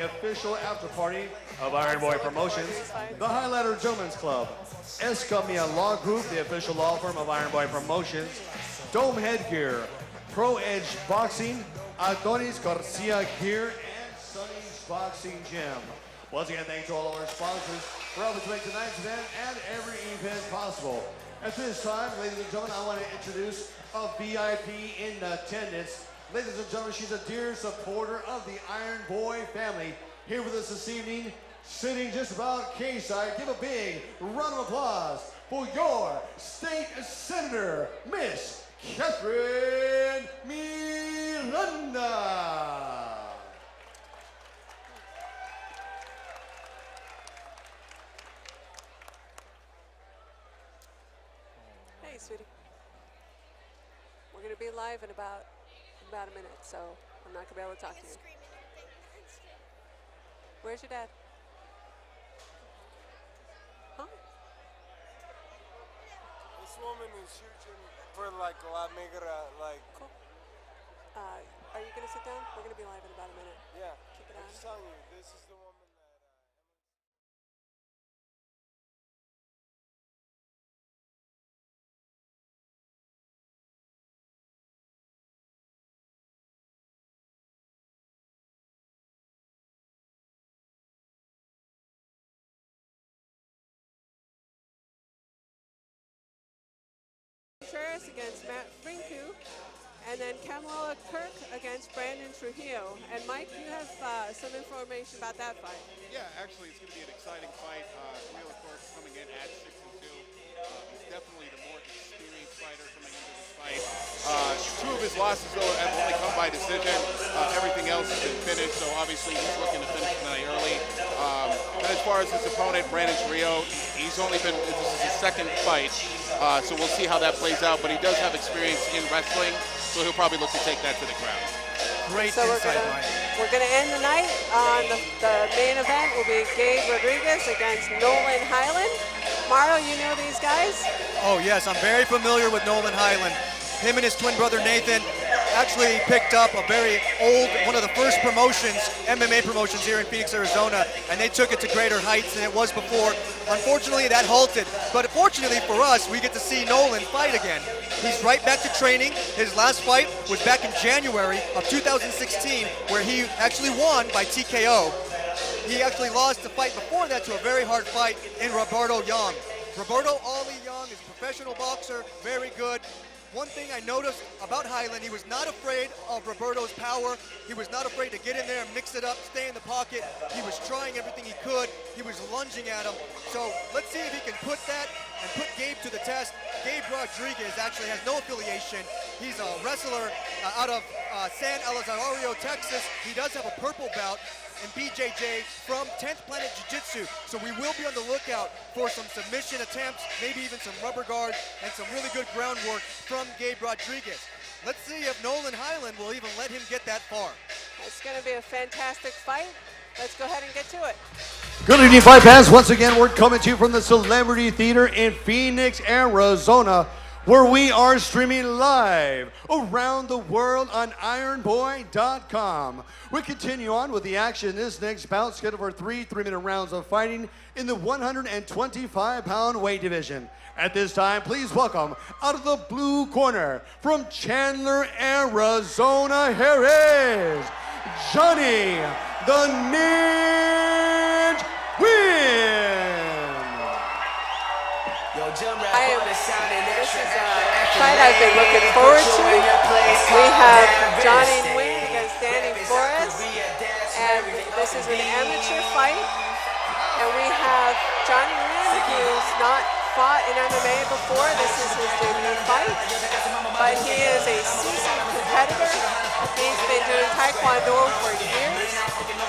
the official after party of Iron Boy Promotions, the Highlander Gentlemen's Club, Escamilla Law Group, the official law firm of Iron Boy Promotions, Dome Headgear, Pro Edge Boxing, Adonis Garcia Gear, and Sonny's Boxing Gym. Once again, thanks to all of our sponsors for helping to make tonight's event and every event possible. At this time, ladies and gentlemen, I want to introduce a VIP in attendance. Ladies and gentlemen, she's a dear supporter of the Iron Boy family. Here with us this evening, sitting just about K-side. Give a big round of applause for your state senator, Miss Catherine Miranda. Hey, sweetie. We're going to be live in about a minute, so I'm not going to be able to talk to you. Where's your dad? Huh? This woman is shooting for like La Negra, like. Cool. Are you going to sit down? We're going to be live in about a minute. Yeah. Keep it I'm on. just telling you, this is the woman that. Contreras against Matt Frinku, and then Kamala Kirk against Brandon Trujillo. And Mike, you have some information about that fight. Yeah, actually, it's going to be an exciting fight. Trujillo, of course, coming in at 6-2. He's definitely the more experienced fighter coming into this fight. Two of his losses, though, have only come by decision. Everything else has been finished, so obviously he's looking to finish tonight early. And as far as his opponent, Brandon Trujillo, he's only been, this is his second fight. So we'll see how that plays out, but he does have experience in wrestling, so he'll probably look to take that to the ground. Great So insight, we're gonna end the night on the main event will be Gabe Rodriguez against Nolan Highland. Mario, you know these guys? Oh yes, I'm very familiar with Nolan Highland. Him and his twin brother Nathan actually picked up a very old, one of the first promotions, MMA promotions here in Phoenix, Arizona, and they took it to greater heights than it was before. Unfortunately, that halted, but fortunately for us, we get to see Nolan fight again. He's right back to training. His last fight was back in January of 2016, where he actually won by TKO. He actually lost the fight before that to a very hard fight in Roberto Young. Roberto Ali Young is a professional boxer, very good. One thing I noticed about Highland, he was not afraid of Roberto's power. He was not afraid to get in there and mix it up, stay in the pocket. He was trying everything he could. He was lunging at him. So let's see if he can put that and put Gabe to the test. Gabe Rodriguez actually has no affiliation. He's a wrestler out of San Elizario, Texas. He does have a purple belt in BJJ from 10th Planet Jiu-Jitsu. So we will be on the lookout for some submission attempts, maybe even some rubber guards, and some really good groundwork from Gabe Rodriguez. Let's see if Nolan Highland will even let him get that far. It's gonna be a fantastic fight. Let's go ahead and get to it. Good evening, fight fans. Once again, we're coming to you from the Celebrity Theater in Phoenix, Arizona, where we are streaming live around the world on ironboy.com. We continue on with the action. This next bout scheduled for three 3-minute rounds of fighting in the 125-pound weight division. At this time, please welcome out of the blue corner from Chandler, Arizona, here is Johnny the Ninja Win. This is a fight I've been looking forward to. We have Johnny Nguyen against Danny Flores, and this is an amateur fight. And we have Johnny Nguyen, who's not fought in MMA before. This is his debut fight, but he is a seasoned competitor. He's been doing Taekwondo for years.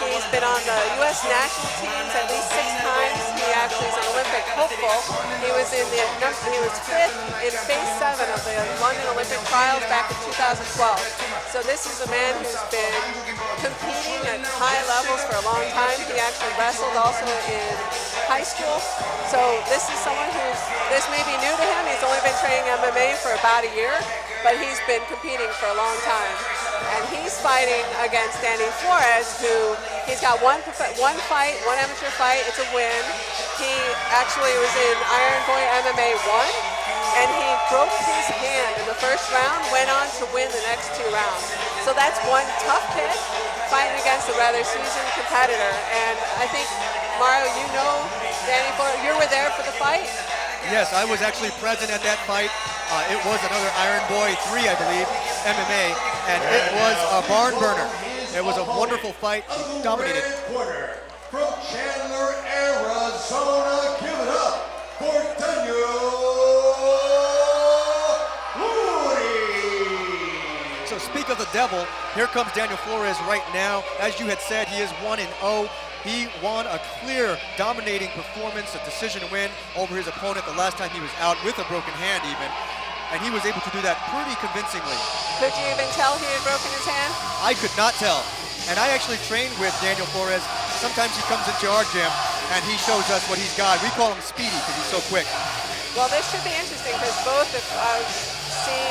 He's been on the U.S. national teams at least 6 times. He actually is an Olympic hopeful. He was fifth in phase 7 of the London Olympic trials back in 2012. So this is a man who's been competing at high levels for a long time. He actually wrestled also in high school. So this is someone this may be new to him. He's only been training MMA for about a year, but he's been competing for a long time. And he's fighting against Danny Flores, who He's got one fight, one amateur fight. It's a win. He actually was in Iron Boy MMA 1, and he broke his hand in the first round, went on to win the next 2 rounds. So that's one tough kid fighting against a rather seasoned competitor. And I think, Mario, you know Danny Flores, you were there for the fight? Yes, I was actually present at that fight. It was another Iron Boy 3, I believe, MMA, and it was a barn burner. It was a wonderful fight, dominated. Corner from Chandler, Arizona. Give it up for Daniel Flores. So speak of the devil, here comes Daniel Flores right now. As you had said, he is 1-0. He won a clear, dominating performance, a decision win over his opponent the last time he was out with a broken hand even. And he was able to do that pretty convincingly. Could you even tell he had broken his hand? I could not tell. And I actually trained with Daniel Flores. Sometimes he comes into our gym and he shows us what he's got. We call him Speedy because he's so quick. Well, this should be interesting because both, if I see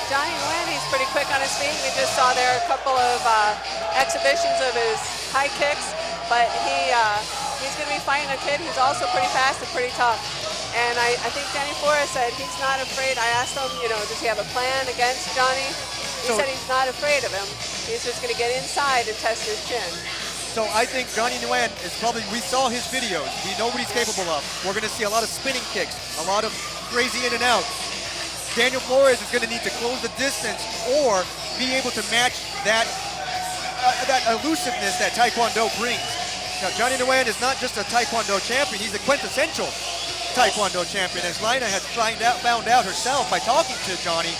Johnny Nguyen, he's pretty quick on his feet. We just saw there a couple of exhibitions of his high kicks, but he's going to be fighting a kid who's also pretty fast and pretty tough. And I think Danny Flores said he's not afraid. I asked him, does he have a plan against Johnny? He said he's not afraid of him. He's just going to get inside and test his chin. So I think Johnny Nguyen is probably, we saw his videos. We know what he's capable of. We're going to see a lot of spinning kicks, a lot of crazy in and out. Daniel Flores is going to need to close the distance or be able to match that elusiveness that Taekwondo brings. Now, Johnny Nguyen is not just a Taekwondo champion, he's a quintessential Taekwondo champion. As Lina had found out herself by talking to Johnny,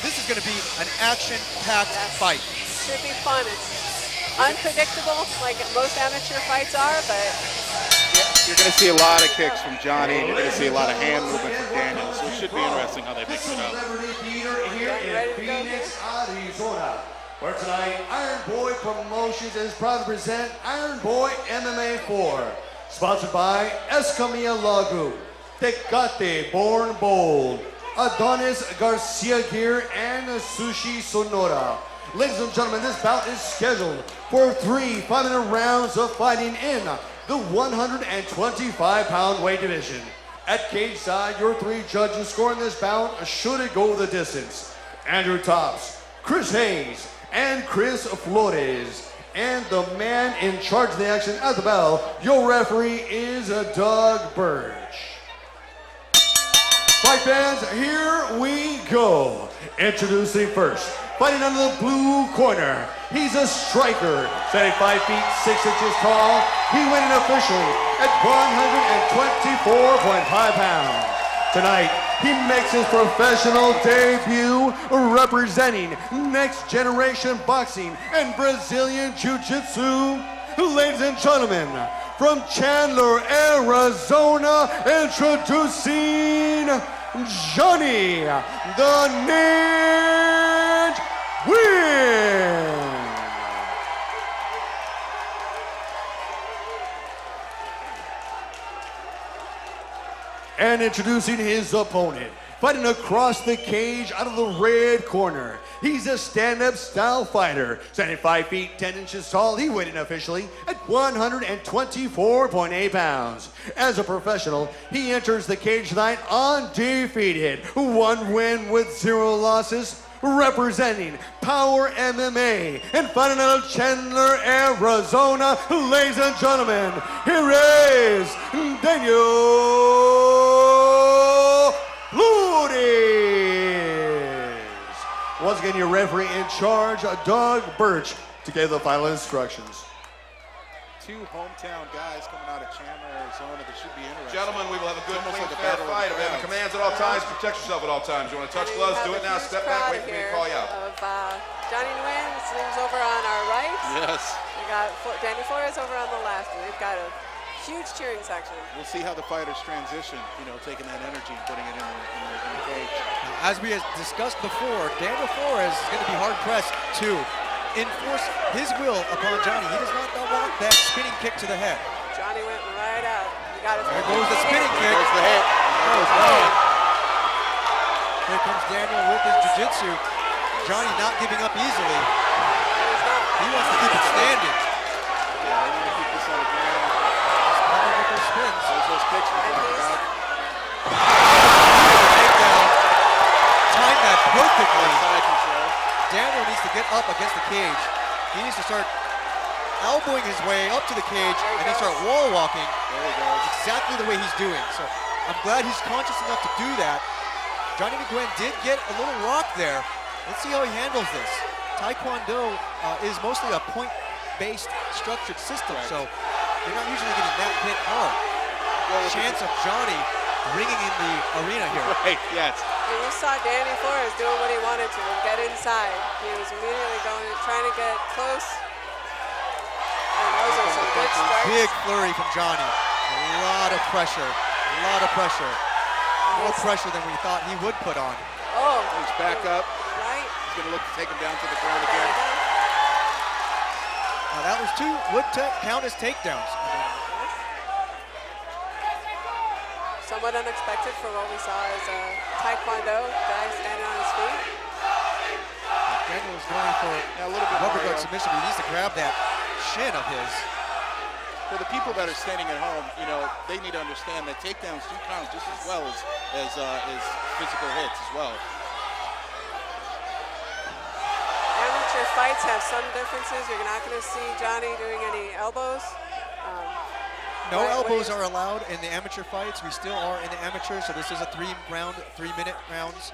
this is going to be an action-packed fight. Should be fun. It's unpredictable, like most amateur fights are, but You're going to see a lot of kicks from Johnny, and you're going to see a lot of hand movement from Daniel, so it should be interesting how they mix it up. Here in Phoenix, Arizona, where tonight Iron Boy Promotions is proud to present Iron Boy MMA 4, sponsored by Escamilla Law Group, Tecate Born Bold, Adonis Garcia Gear, and Sushi Sonora. Ladies and gentlemen, this bout is scheduled for 3 5-minute rounds of fighting in the 125-pound weight division. At cage side, your 3 judges scoring this bout should it go the distance. Andrew Tops, Chris Hayes, and Chris Flores. And the man in charge of the action at the bell, your referee is Doug Birch. Fight fans, here we go. Introducing first, fighting under the blue corner. He's a striker, standing 5 feet 6 inches tall. He winning officially at 124.5 pounds. Tonight, he makes his professional debut representing next generation boxing and Brazilian Jiu-Jitsu. Ladies and gentlemen, from Chandler, Arizona, introducing Johnny the Ninja Nguyen. And introducing his opponent, fighting across the cage out of the red corner. He's a stand-up style fighter, standing 5 feet 10 inches tall. He weighed in officially at 124.8 pounds. As a professional, he enters the cage tonight undefeated, 1 win with 0 losses, representing Power MMA and fighting out of Chandler, Arizona. Ladies and gentlemen, here is Daniel Flores. Once again, your referee in charge, Doug Birch, to give the final instructions. 2 hometown guys coming out of Chandler, Arizona. That should be interesting. Gentlemen, we will have a good, Almost clean, like a fair battle of fight. the Remember, crowds. commands at all times. Protect yourself at all times. You want to touch gloves? Do it now. Step back. Wait for me to call you out. Of Johnny Nguyen, swings over on our right. Yes. We got Danny Flores over on the left, and we've got a huge cheering section. We'll see how the fighters transition, taking that energy and putting it in the cage. As we had discussed before, Daniel Flores is going to be hard-pressed to enforce his will upon Johnny. He does not want that spinning kick to the head. Johnny went right out. He got his There goes the spinning kick. There's the hit. Here comes Daniel with his jiu-jitsu. Johnny not giving up easily. He wants to keep it standing. Takedown. Timed that perfectly. Side control. Daniel needs to get up against the cage. He needs to start elbowing his way up to the cage and then start wall walking. There he goes. Exactly the way he's doing. So I'm glad he's conscious enough to do that. Johnny Nguyen did get a little rock there. Let's see how he handles this. Taekwondo is mostly a point-based structured system, so you're not usually getting that hit hard. Well, Chance of Johnny ringing in the arena here. Right, yes. And you saw Danny Flores doing what he wanted to, get inside. He was immediately trying to get close. And those are some good strikes. Big flurry from Johnny. A lot of pressure. A lot of pressure. More pressure than we thought he would put on. Oh, He's back up. right. He's going to look to take him down to the ground again. Now that was two would count as takedowns. Somewhat unexpected for what we saw as a Taekwondo guy standing on his feet. Daniel was going for Now, a little bit rubber Mario. guard submission, but he needs to grab that shin of his. For the people that are standing at home, you know, they need to understand that takedowns do count just as well as physical hits as well. Amateur fights have some differences. You're not going to see Johnny doing any elbows. No Right, elbows ways. are allowed in the amateur fights. We still are in the amateur, so this is a 3-minute rounds.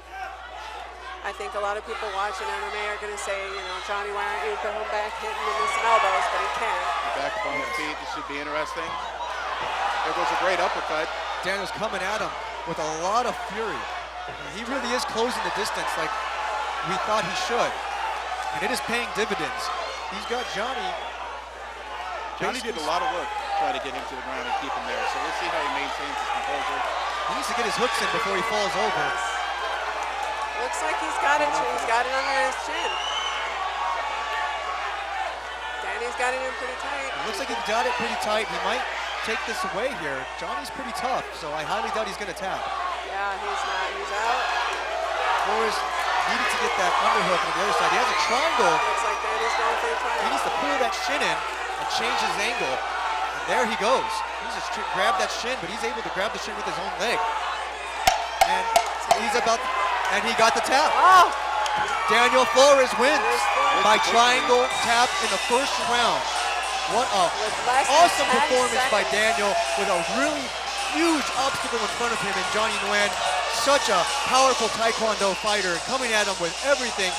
I think a lot of people watching MMA are going to say, you know, Johnny, why aren't you going back hitting him with some elbows? But he can't. Back up on his feet. This should be interesting. There goes a great uppercut. Daniel's coming at him with a lot of fury. He really is closing the distance like we thought he should. And it is paying dividends. He's got Johnny. Johnny did a lot of work to try to get him to the ground and keep him there. So we'll see how he maintains his composure. He needs to get his hooks in before he falls over. Looks like he's got it. He's got it under his chin. Danny's got it in pretty tight. It looks like he's got it pretty tight. He might take this away here. Johnny's pretty tough, so I highly doubt he's going to tap. Yeah, he's not. He's out. Flores needed to get that underhook on the other side. He has a triangle. Looks like Danny's going for the He triangle. needs to pull that shin in and change his angle. And there he goes. He's just grabbed that shin, but he's able to grab the shin with his own leg. And he's about, and he got the tap. Oh, Daniel Flores wins There's Flores. by triangle tap in the first round. What a With less than awesome 10 performance by seconds. Daniel with a really huge obstacle in front of him and Johnny Nguyen. Such a powerful Taekwondo fighter coming at him with everything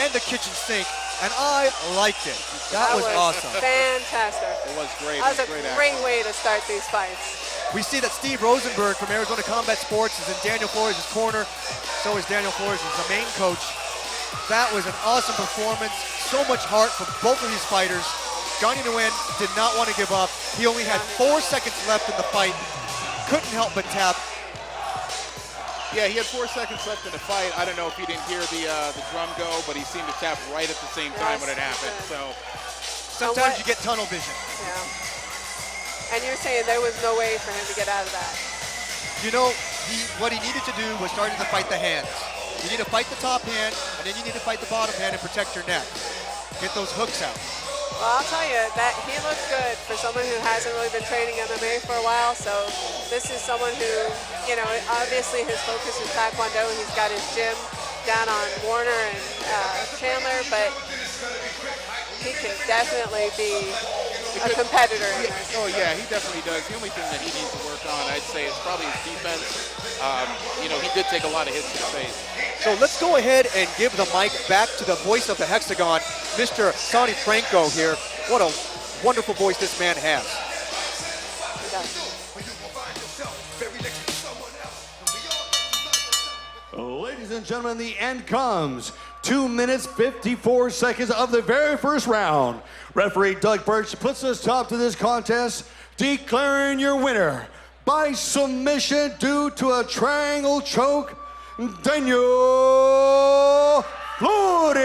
and the kitchen sink. And I liked it. That was awesome. Fantastic. It was great. That was It a was great action. way to start these fights. We see that Steve Rosenberg from Arizona Combat Sports is in Daniel Flores' corner. So is Daniel Flores, the main coach. That was an awesome performance. So much heart from both of these fighters. Johnny Nguyen did not want to give up. He only had 4 seconds left in the fight. Couldn't help but tap. Yeah, he had 4 seconds left in the fight. I don't know if he didn't hear the drum go, but he seemed to tap right at the same time when it happened. So Sometimes you get tunnel vision. Yeah. And you're saying there was no way for him to get out of that. You know, what he needed to do was starting to fight the hands. You need to fight the top hand, and then you need to fight the bottom hand and protect your neck. Get those hooks out. Well, I'll tell you that he looked good for someone who hasn't really been training MMA for a while. So this is someone who, you know, obviously his focus is Taekwondo. He's got his gym down on Warner and Chandler, but he can definitely be a competitor in this. Oh yeah, he definitely does. The only thing that he needs to work on, I'd say, is probably his defense. You know, he did take a lot of hits to the face. So let's go ahead and give the mic back to the voice of the Hexagon, Mr. Sonny Franco here. What a wonderful voice this man has. He does. Ladies and gentlemen, the end comes. 2 minutes, 54 seconds of the very first round. Referee Doug Birch puts a stop to this contest, declaring your winner by submission due to a triangle choke, Daniel Flores.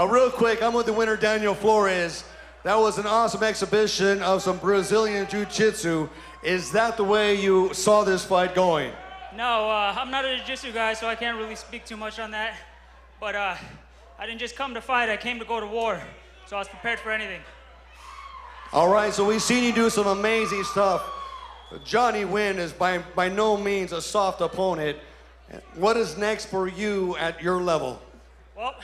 Real quick, I'm with the winner, Daniel Flores. That was an awesome exhibition of some Brazilian Jiu-Jitsu. Is that the way you saw this fight going? No, I'm not a jiu-jitsu guy, so I can't really speak too much on that. But I I didn't just come to fight, I came to go to war. So I was prepared for anything. All right, so we've seen you do some amazing stuff. Johnny Nguyen is by no means a soft opponent. What is next for you at your level? Well,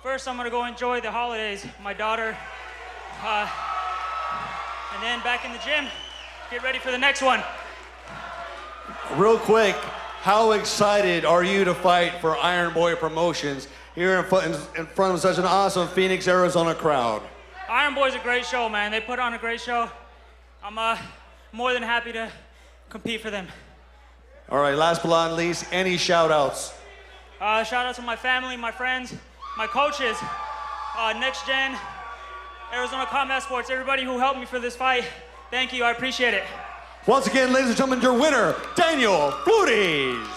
first I'm gonna go enjoy the holidays with my daughter. And then back in the gym, get ready for the next one. Real quick, how excited are you to fight for Iron Boy Promotions here in front of such an awesome Phoenix, Arizona crowd? Iron Boy's a great show, man. They put on a great show. I'm more than happy to compete for them. All right, last but not least, any shout outs? Shout out to my family, my friends, my coaches, Next Gen, Arizona Combat Sports, everybody who helped me for this fight. Thank you, I appreciate it. Once again, ladies and gentlemen, your winner, Daniel Flutes.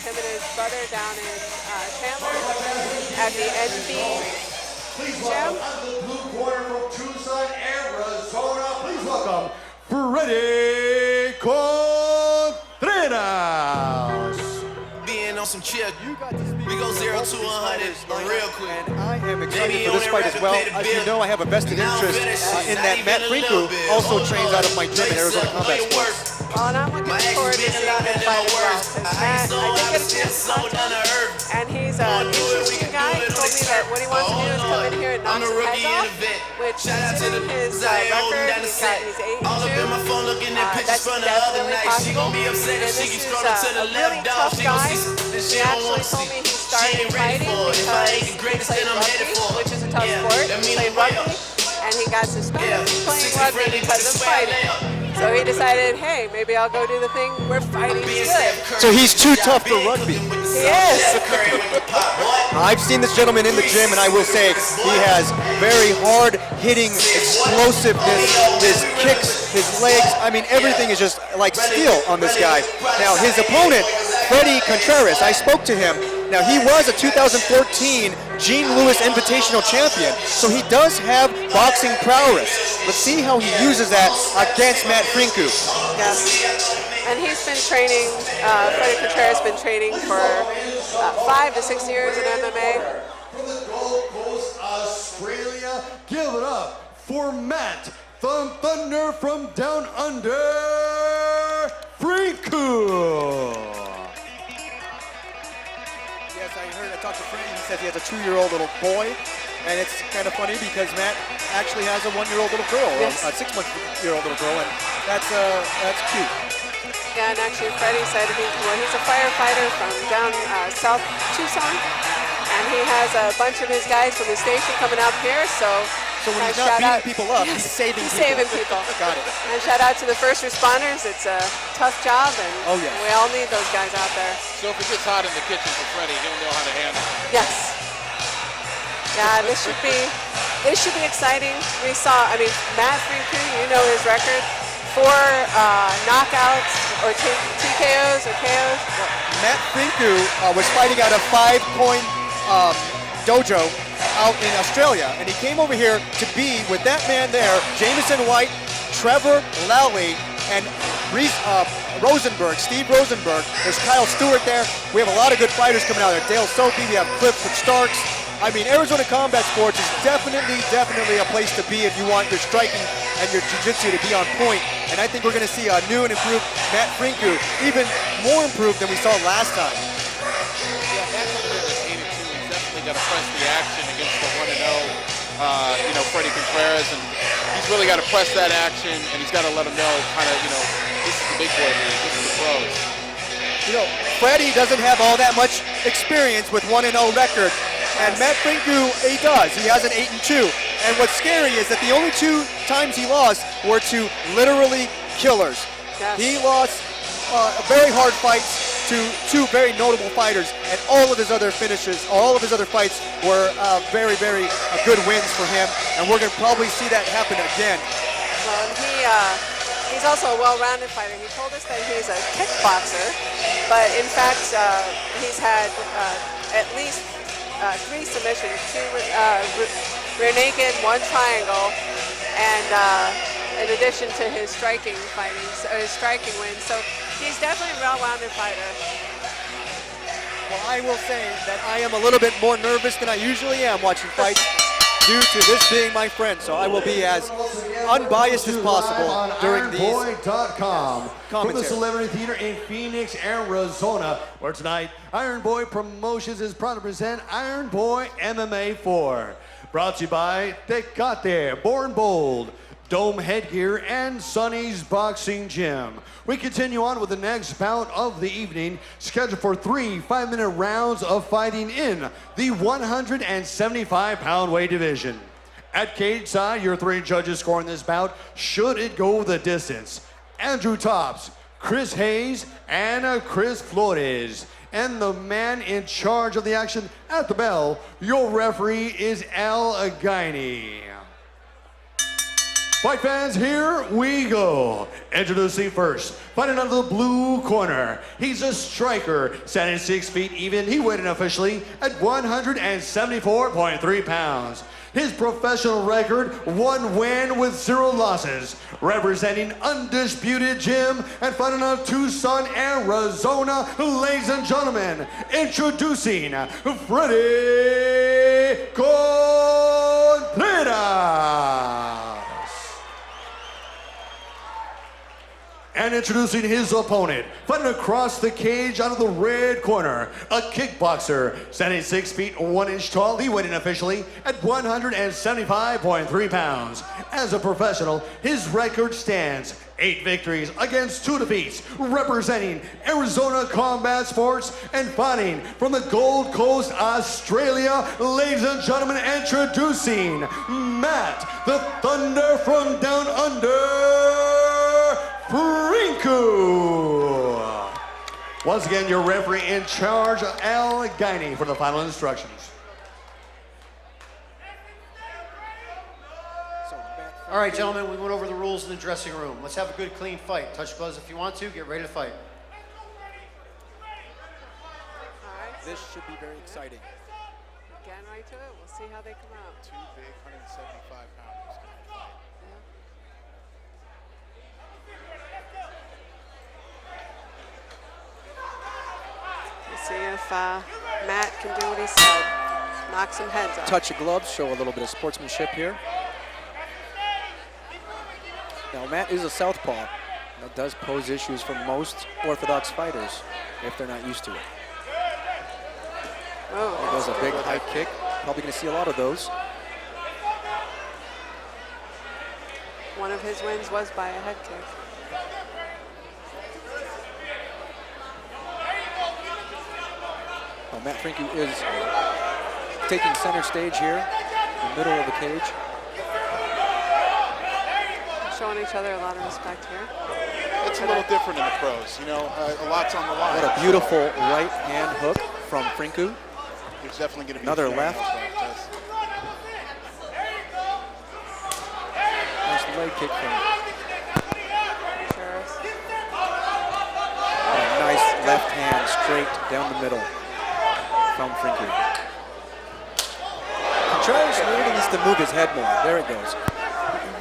Him and his brother down in Chandler at the NB gym. The blue corner from Tucson, Arizona. Please welcome Freddie Contreras. Being on some chill, we go 0 to 100 real quick. And I am excited for this fight as well. As you know, I have a vested interest in that. Matt Franku also trains out of my gym in Arizona Combat Sports. Well, and I'm looking forward to seeing him fight as well. Matt, I did get a chance to talk to him, and he's an interesting guy. He told me that what he wants to do is come in here and knock some heads off, which considering his record, he's 8-2. That's definitely possible. And this is a really tough guy. He actually told me he started fighting because he played rugby, which is a tough sport. He played rugby, and he got suspended from playing rugby because of fighting. So he decided, hey, maybe I'll go do the thing where fighting's good. So he's too tough for rugby. He is. I've seen this gentleman in the gym, and I will say he has very hard-hitting explosiveness. His kicks, his legs, I mean, everything is just like steel on this guy. Now, his opponent, Freddie Contreras, I spoke to him. Now, he was a 2014 Jean Lewis Invitational champion, so he does have boxing prowess. Let's see how he uses that against Matt Franku. Yes. And he's been training, Freddie Contreras has been training for 5 to 6 years in MMA. From the Gold Coast, Australia, give it up for Matt the Thunder from down under, Franku. Yes, I talked to Freddie. He says he has a 2-year-old little boy, and it's kind of funny because Matt actually has a 1-year-old little girl, yes. a 6-month-year-old little girl, and that's cute. Yeah, and actually Freddie said he's a firefighter from down south Tucson, and he has a bunch of his guys from the station coming up here, so when he's not beating people up, yes, he's saving people. Got it. And shout out to the first responders. It's a tough job, and we all need those guys out there. So if it gets hot in the kitchen for Freddie, he'll know how to handle it. Yes. Yeah, this should be exciting. We saw, Matt Franku, you know his record, 4 knockouts or TKOs or KOs. Matt Franku was fighting out of 5 Point dojo out in Australia, and he came over here to be with that man there, Jameson White, Trevor Lally, and Rosenberg, Steve Rosenberg. There's Kyle Stewart there. We have a lot of good fighters coming out there. Dale Soapy, we have Cliff Starks. Arizona Combat Sports is definitely a place to be if you want your striking and your jiu-jitsu to be on point. And I think we're going to see a new and improved Matt Franku, even more improved than we saw last time. Yeah, Matt coming in at 8-2, he's definitely got to press the action against the 1-0, Freddie Contreras, and he's really got to press that action, and he's got to let him know, this is the big boy league, this is the pros. Freddie doesn't have all that much experience with 1-0 record, and Matt Franku, he does. He has an 8-2. And what's scary is that the only 2 times he lost were to literally killers. Yes. He lost very hard fights to 2 very notable fighters, and all of his other finishes, all of his other fights were very good wins for him, and we're going to probably see that happen again. Well, He's also a well-rounded fighter. He told us that he's a kickboxer, but in fact, he's had at least 3 submissions, 2 rear naked, 1 triangle, and in addition to his striking his striking wins. So he's definitely a well-rounded fighter. Well, I will say that I am a little bit more nervous than I usually am watching fights due to this being my friend. So I will be as unbiased as possible during these IronBoy.com from the commentaries. Celebrity Theater in Phoenix, Arizona, where tonight Iron Boy Promotions is proud to present Iron Boy MMA 4. Brought to you by Tecate, Born Bold, Dome Headgear, and Sonny's Boxing Gym. We continue on with the next bout of the evening, scheduled for 3 5-minute rounds of fighting in the 175-pound weight division. At cage side, your 3 judges scoring this bout, should it go the distance: Andrew Tops, Chris Hayes, and Chris Flores. And the man in charge of the action at the bell, your referee is Al Againi. Fight fans, here we go. Introducing first, fighting out of the blue corner. He's a striker, standing 6 feet even. He weighed in officially at 174.3 pounds. His professional record, 1 win with 0 losses. Representing undisputed gym and fighting out of Tucson, Arizona. Ladies and gentlemen, introducing Freddy Contreras. And introducing his opponent, fighting across the cage out of the red corner, a kickboxer, standing 6 feet 1 inch tall. He weighed in officially at 175.3 pounds. As a professional, his record stands 8 victories against 2 defeats, representing Arizona Combat Sports and fighting from the Gold Coast, Australia. Ladies and gentlemen, introducing Matt, the Thunder from Down Under, Frinku. Once again, your referee in charge, Al Againi, for the final instructions. All right, gentlemen, we went over the rules in the dressing room. Let's have a good, clean fight. Touch gloves if you want to. Get ready to fight. This should be very exciting. Getting right to it. We'll see how they come out. 2 big 175-pounders. We'll see if Matt can do what he said. Knock some heads off. Touch of gloves, show a little bit of sportsmanship here. Now, Matt is a southpaw. That does pose issues for most orthodox fighters if they're not used to it. Oh, There goes a big high kick. Probably going to see a lot of those. one of his wins was by a head kick. Well, Matt Frinku is taking center stage here, in the middle of the cage. Showing each other a lot of respect here. It's a little different in the pros. You know, a lot's on the line. What a beautiful right hand hook from Frinku. There's definitely going to be Another a few left. angles, Nice leg kick from Sure. a nice left hand straight down the middle from Frinku. Contreras really needs to move his head more. There it goes. He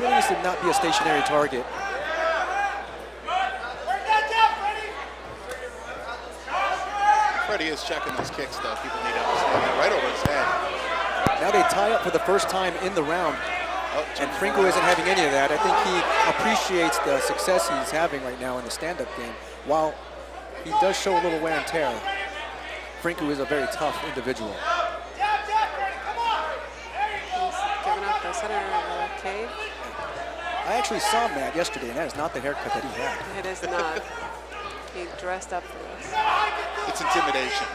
really needs to not be a stationary target. Freddie is checking those kicks, though. People need to understand that. Right over his head. Now they tie up for the first time in the round. And Frinku isn't having any of that. I think he appreciates the success he's having right now in the stand-up game. While he does show a little wear and tear, Frinku is a very tough individual. He's giving up the center of the cage. I actually saw Matt yesterday, and that is not the haircut that he had. It is not. He dressed up for this. It's intimidation.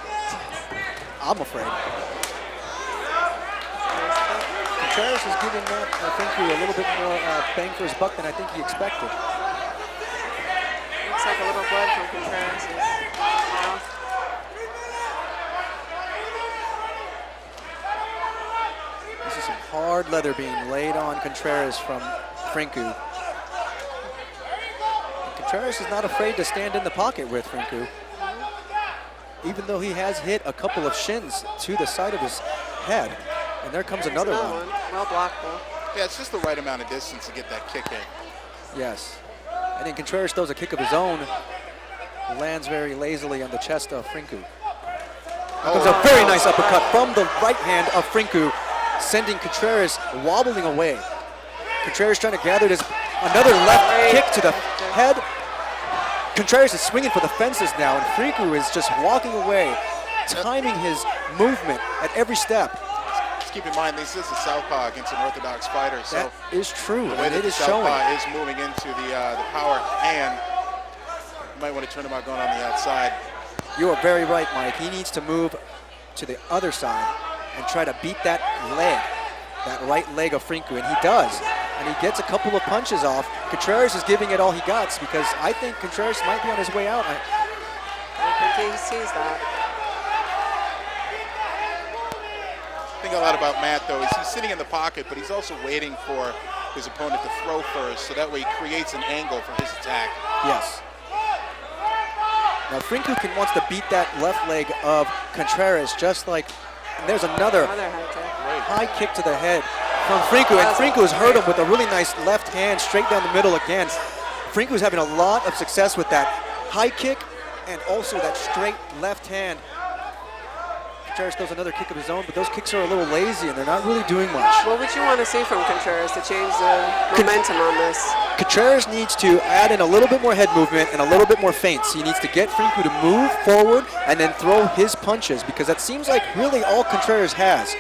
I'm afraid. Contreras is giving Matt Frinku a little bit more bang for his buck than I think he expected. Looks like a little blood from Contreras' mouth. This is some hard leather being laid on Contreras from Frinku. Contreras is not afraid to stand in the pocket with Frinku. Even though he has hit a couple of shins to the side of his head. And there comes another one. Well blocked, though. Yeah, it's just the right amount of distance to get that kick in. Yes. And then Contreras throws a kick of his own. Lands very lazily on the chest of Frinku. Comes a very nice uppercut from the right hand of Frinku, sending Contreras wobbling away. Contreras trying to gather this, another left kick to the head. Contreras is swinging for the fences now, and Frinku is just walking away, timing his movement at every step. Just keep in mind, this is a southpaw against an orthodox fighter, so that is true, the way and that it the is showing. southpaw is moving into the power hand. You might want to turn him out going on the outside. You are very right, Mike. He needs to move to the other side and try to beat that leg, that right leg of Frinku, and he does. And he gets a couple of punches off. Contreras is giving it all he got because I think Contreras might be on his way out. I think he sees that. The thing I like about Matt, though, is he's sitting in the pocket, but he's also waiting for his opponent to throw first, so that way he creates an angle for his attack. Yes. Now Frinku wants to beat that left leg of Contreras, just like, and there's another high kick to the head from Frinku, and Frinku has hurt him with a really nice left hand straight down the middle again. Frinku is having a lot of success with that high kick and also that straight left hand. Contreras throws another kick of his own, but those kicks are a little lazy and they're not really doing much. What would you want to see from Contreras to change the momentum on this? Contreras needs to add in a little bit more head movement and a little bit more feints. He needs to get Frinku to move forward and then throw his punches, because that seems like really all Contreras has.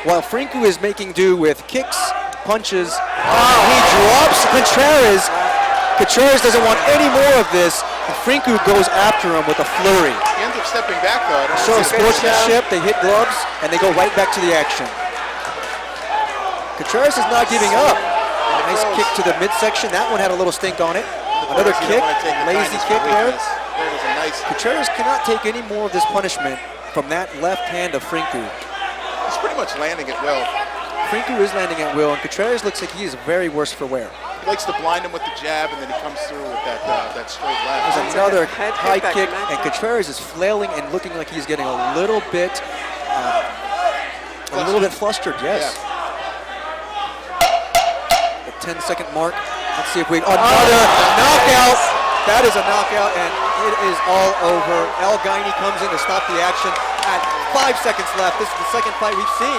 While Frinku is making do with kicks, punches, he drops Contreras. Contreras doesn't want any more of this, and Frinku goes after him with a flurry. He ends up stepping back, though. Show of sportsmanship, they hit gloves, and they go right back to the action. Contreras is not giving up. Nice kick to the midsection. That one had a little stink on it. Another kick, lazy kick there. Contreras cannot take any more of this punishment from that left hand of Frinku. He's pretty much landing at will. Frinku is landing at will, and Contreras looks like he is very worse for wear. He likes to blind him with the jab, and then he comes through with that straight left. There's another high kick, and Contreras is flailing and looking like he's getting a little bit flustered, yes. Yeah. The 10-second mark. Let's see if we, another knockout. That is a knockout, and it is all over. El Gaini comes in to stop the action at 5 seconds left. This is the second fight we've seen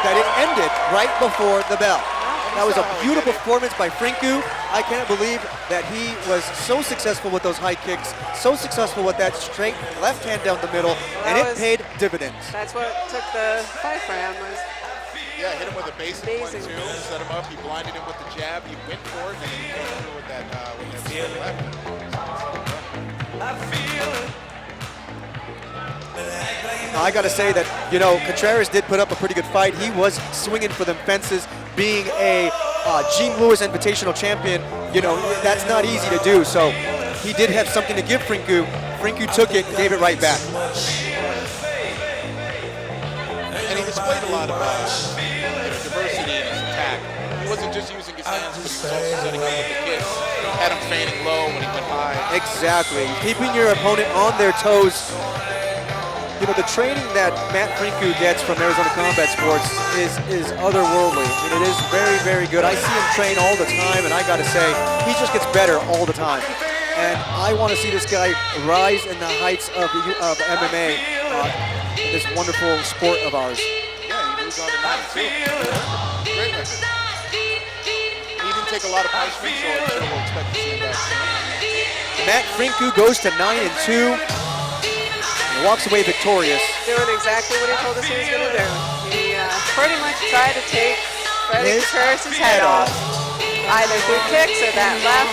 that it ended right before the bell. That was a beautiful performance by Frinku. I can't believe that he was so successful with those high kicks, so successful with that straight left hand down the middle, and it paid dividends. That's what took the fight for him. Yeah, hit him with a basic 1-2, set him up, he blinded him with the jab, he went for it, and then he came through with that straight left. I got to say that, Contreras did put up a pretty good fight. He was swinging for them fences. Being a Gene Lewis Invitational champion, that's not easy to do. So he did have something to give Frinku. Frinku took it and gave it right back. And he displayed a lot of diversity in his attack. He wasn't just using his hands, but he was also setting up with the kicks. Had him feigning low when he went high. Exactly. Keeping your opponent on their toes. The training that Matt Frinku gets from Arizona Combat Sports is otherworldly. It is very, very good. I see him train all the time, and I got to say, he just gets better all the time. And I want to see this guy rise in the heights of MMA, this wonderful sport of ours. Yeah, he moves on to 9-2. Great record. He didn't take a lot of punishment, so I'm sure we'll expect to see him back soon. Matt Frinku goes to 9-2. Walks away victorious. Doing exactly what he told us he was going to do. He pretty much tried to take Freddie Contreras' head off, either through kicks or that left.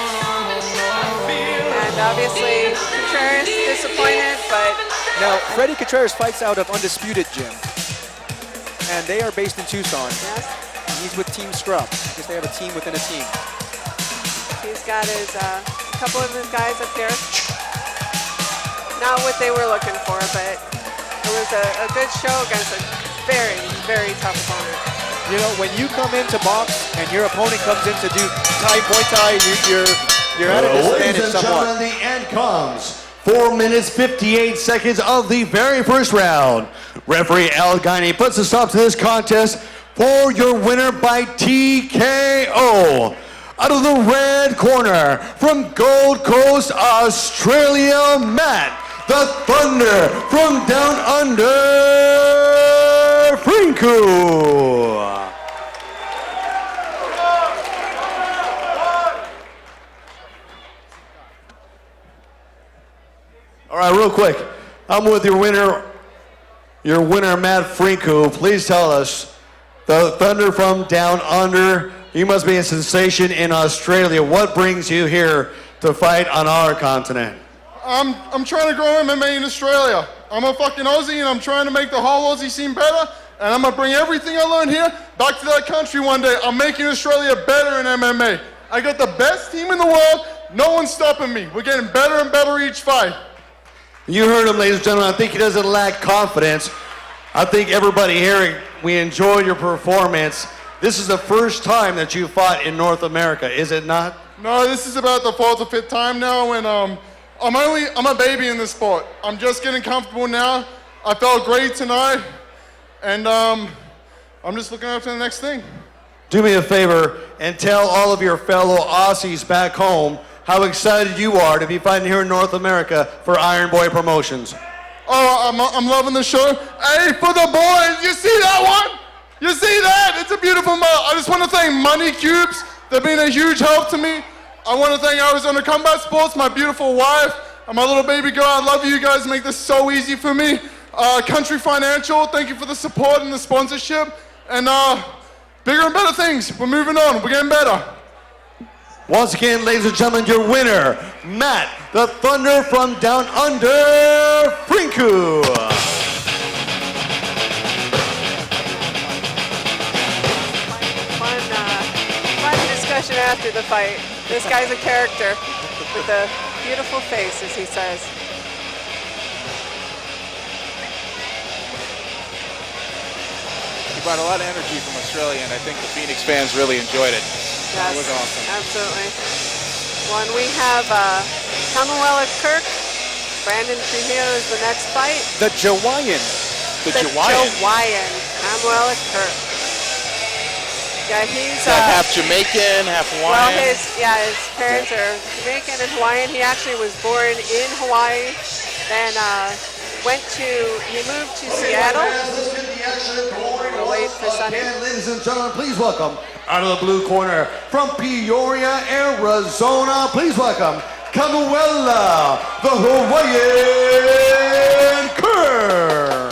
And obviously, Contreras disappointed, but... Now, Freddie Contreras fights out of Undisputed Gym, and they are based in Tucson. Yes. He's with Team Scrub, because they have a team within a team. He's got his couple of his guys up here. Not what they were looking for, but it was a good show against a very, very tough opponent. You know, when you come into box and your opponent comes in to do Thai, Muay Thai, you're at a disadvantage Ladies and somewhat. gentlemen, the end comes. 4 minutes, 58 seconds of the very first round. Referee Al Guiney puts a stop to this contest for your winner by TKO. Out of the red corner, from Gold Coast, Australia, Matt, the Thunder from down under, Frinku. All right, real quick, I'm with your winner, Matt Frinku. Please tell us, the Thunder from down under, you must be a sensation in Australia. What brings you here to fight on our continent? I'm trying to grow MMA in Australia. I'm a fucking Aussie and I'm trying to make the whole Aussie scene better. And I'm gonna bring everything I learned here back to that country one day. I'm making Australia better in MMA. I got the best team in the world. No one's stopping me. We're getting better and better each fight. You heard him, ladies and gentlemen. I think he doesn't lack confidence. I think everybody here, we enjoyed your performance. This is the first time that you fought in North America, is it not? No, this is about the 4th or 5th time now, and I'm a baby in this sport. I'm just getting comfortable now. I felt great tonight, and I'm just looking up to the next thing. Do me a favor and tell all of your fellow Aussies back home how excited you are to be fighting here in North America for Iron Boy Promotions. Oh, I'm loving the show. Hey, for the boys, you see that one? You see that? It's a beautiful mug. I just want to thank Money Cubes. They've been a huge help to me. I want to thank Arizona Combat Sports, my beautiful wife, and my little baby girl. I love you guys. Make this so easy for me. Country Financial, thank you for the support and the sponsorship. And bigger and better things. We're moving on. We're getting better. Once again, ladies and gentlemen, your winner, Matt, the Thunder from down under, Frinku. Fun discussion after the fight. This guy's a character with a beautiful face, as he says. He brought a lot of energy from Australia, and I think the Phoenix fans really enjoyed it. Yes, It was awesome. absolutely. One, we have Kamuela Kirk. Brandon Trujillo is the next fight. The Jawaiian. The Jawaiian. Jawaiian. Kamuela Kirk. Yeah, he's Is that half Jamaican, half well, Hawaiian? his parents are Jamaican and Hawaiian. He actually was born in Hawaii, then he moved to Seattle. We'll wait for Sonny. And ladies and gentlemen, please welcome, out of the blue corner, from Peoria, Arizona, please welcome, Kamuela, the Hawaiian Kirk.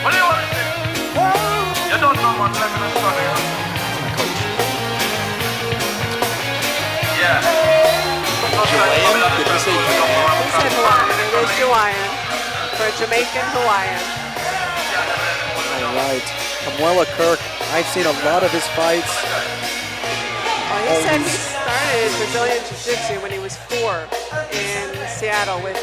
What do you want to say? You don't know what I'm going to Yeah. Did you say He said Hawaiian. It is Hawaiian. For Jamaican Hawaiian. All right. Kamuela Kirk, I've seen a lot of his fights. Well, he said he started Brazilian Jiu-Jitsu when he was 4 in Seattle with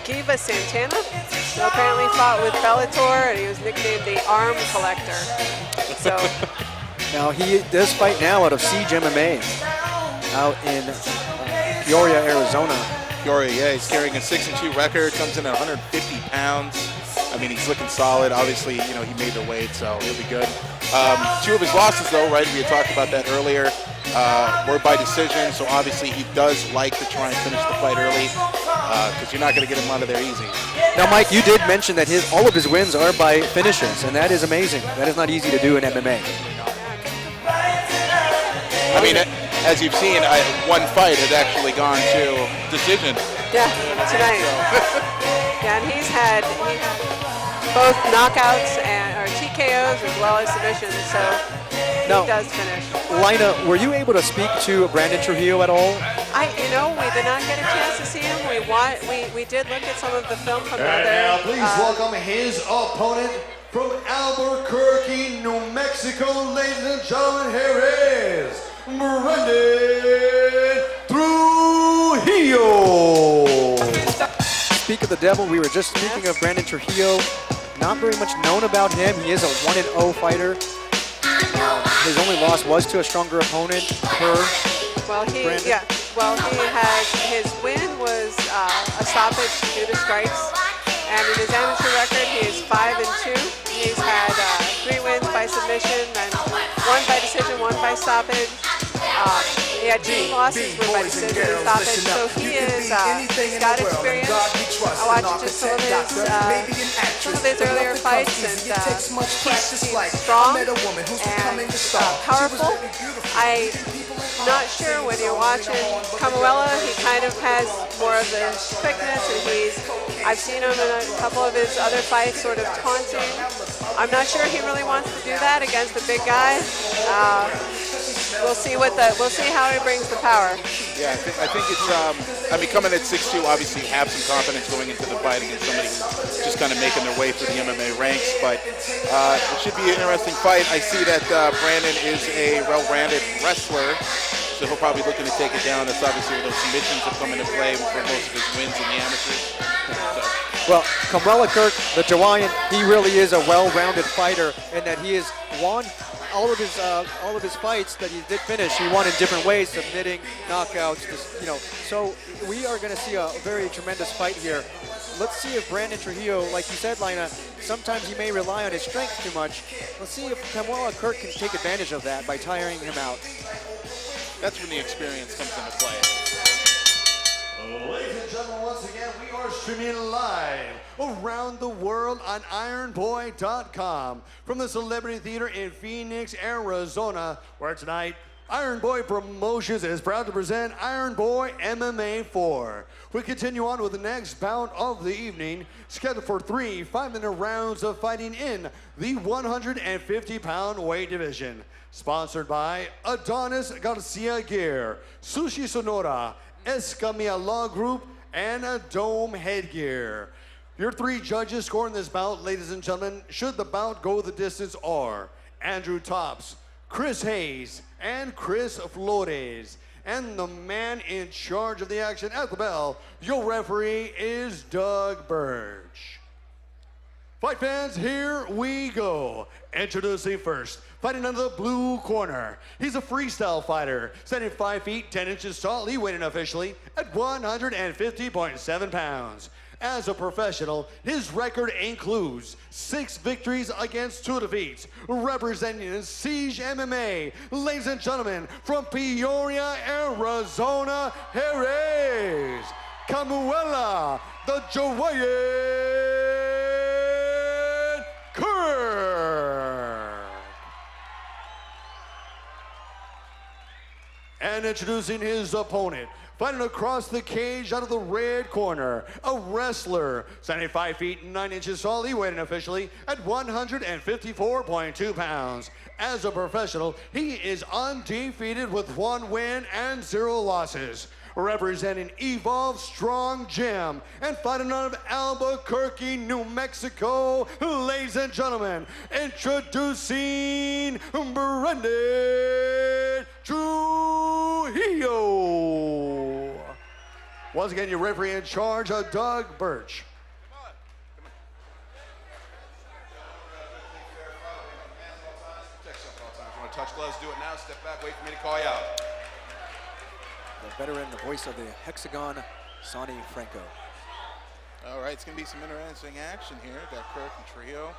Giva Santana, who apparently fought with Bellator, and he was nicknamed the Arm Collector. So Now he does fight now out of Siege MMA, out in Peoria, Arizona. Peoria, yeah, he's carrying a 6-2 record, comes in at 150 pounds. I mean, he's looking solid. Obviously, you know, he made the weight, so he'll be good. 2 of his losses, though, right? We had talked about that earlier. Were by decision, so obviously he does like to try and finish the fight early, because you're not going to get him out of there easy. Now, Mike, you did mention that all of his wins are by finishes, and that is amazing. That is not easy to do in MMA. I mean, as you've seen, one fight has actually gone to decision. yeah, tonight. Yeah, and he's had both knockouts or TKOs as well as submissions, so he does finish. Lina, were you able to speak to Brandon Trujillo at all? We did not get a chance to see him. We did look at some of the film from And other. now please welcome his opponent from Albuquerque, New Mexico, ladies and gentlemen, here is Brandon Trujillo. speak of the devil, we were just speaking of Brandon Trujillo. Not very much known about him. He is a 1-0 fighter. His only loss was to a stronger opponent, Brandon. He has, his win was a stoppage due to strikes. And in his amateur record, he is 5-2. He's had 3 wins by submission and 1 by decision, 1 by stoppage. He had 2 losses, 1 by decision and stoppage. So he is, he's got experience. I watched just some of his earlier fights, and he's strong and powerful. I'm not sure when you're watching Camuela, he kind of has more of the quickness, and I've seen him in a couple of his other fights sort of taunting. I'm not sure he really wants to do that against the big guy. We'll see how he brings the power. Yeah, I think it's, I mean, coming at 6'2", obviously you have some confidence going into the fight against somebody who's just kind of making their way through the MMA ranks, but it should be an interesting fight. I see that Brandon is a well-rounded wrestler, so he'll probably be looking to take it down. That's obviously where those submissions have come into play for most of his wins in the amateurs. Well, Camuela Kirk, the Jawaian, he really is a well-rounded fighter in that he has won all of his fights that he did finish. He won in different ways, submitting, knockouts, So we are going to see a very tremendous fight here. Let's see if Brandon Trujillo, like you said, Lina, sometimes he may rely on his strength too much. Let's see if Camuela Kirk can take advantage of that by tiring him out. That's when the experience comes into play. Ladies and gentlemen, once again, we are streaming live around the world on IronBoy.com from the Celebrity Theater in Phoenix, Arizona, where tonight Iron Boy Promotions is proud to present Iron Boy MMA 4. We continue on with the next bout of the evening, scheduled for 3 5-minute rounds of fighting in the 150-pound weight division. Sponsored by Adonis Garcia Gear, Sushi Sonora, Escamilla Law Group, and a Dome Headgear. Your 3 judges scoring this bout, ladies and gentlemen, should the bout go the distance, are Andrew Tops, Chris Hayes, and Chris Flores. And the man in charge of the action at the bell, your referee is Doug Birch. Fight fans, here we go. Introducing first, fighting under the blue corner. He's a freestyle fighter, standing 5 feet 10 inches tall. He weighed in officially at 150.7 pounds. As a professional, his record includes 6 victories against 2 defeats. Representing Siege MMA, ladies and gentlemen, from Peoria, Arizona, here is Camuela, the Jawaian Kirk. And introducing his opponent, fighting across the cage out of the red corner, a wrestler, standing 5 feet 9 inches tall. He weighed in officially at 154.2 pounds. As a professional, he is undefeated with 1 win and 0 losses. Representing Evolve Strong Gym and fighting out of Albuquerque, New Mexico, ladies and gentlemen, introducing Brandon Trujillo. Once again, your referee in charge, Doug Birch. Check yourself at all times. You want to touch gloves, do it now. Step back, wait for me to call you out. The veteran, the voice of the Hexagon, Sonny Franco. All right, it's going to be some interesting action here. Got Kirk and Trujillo.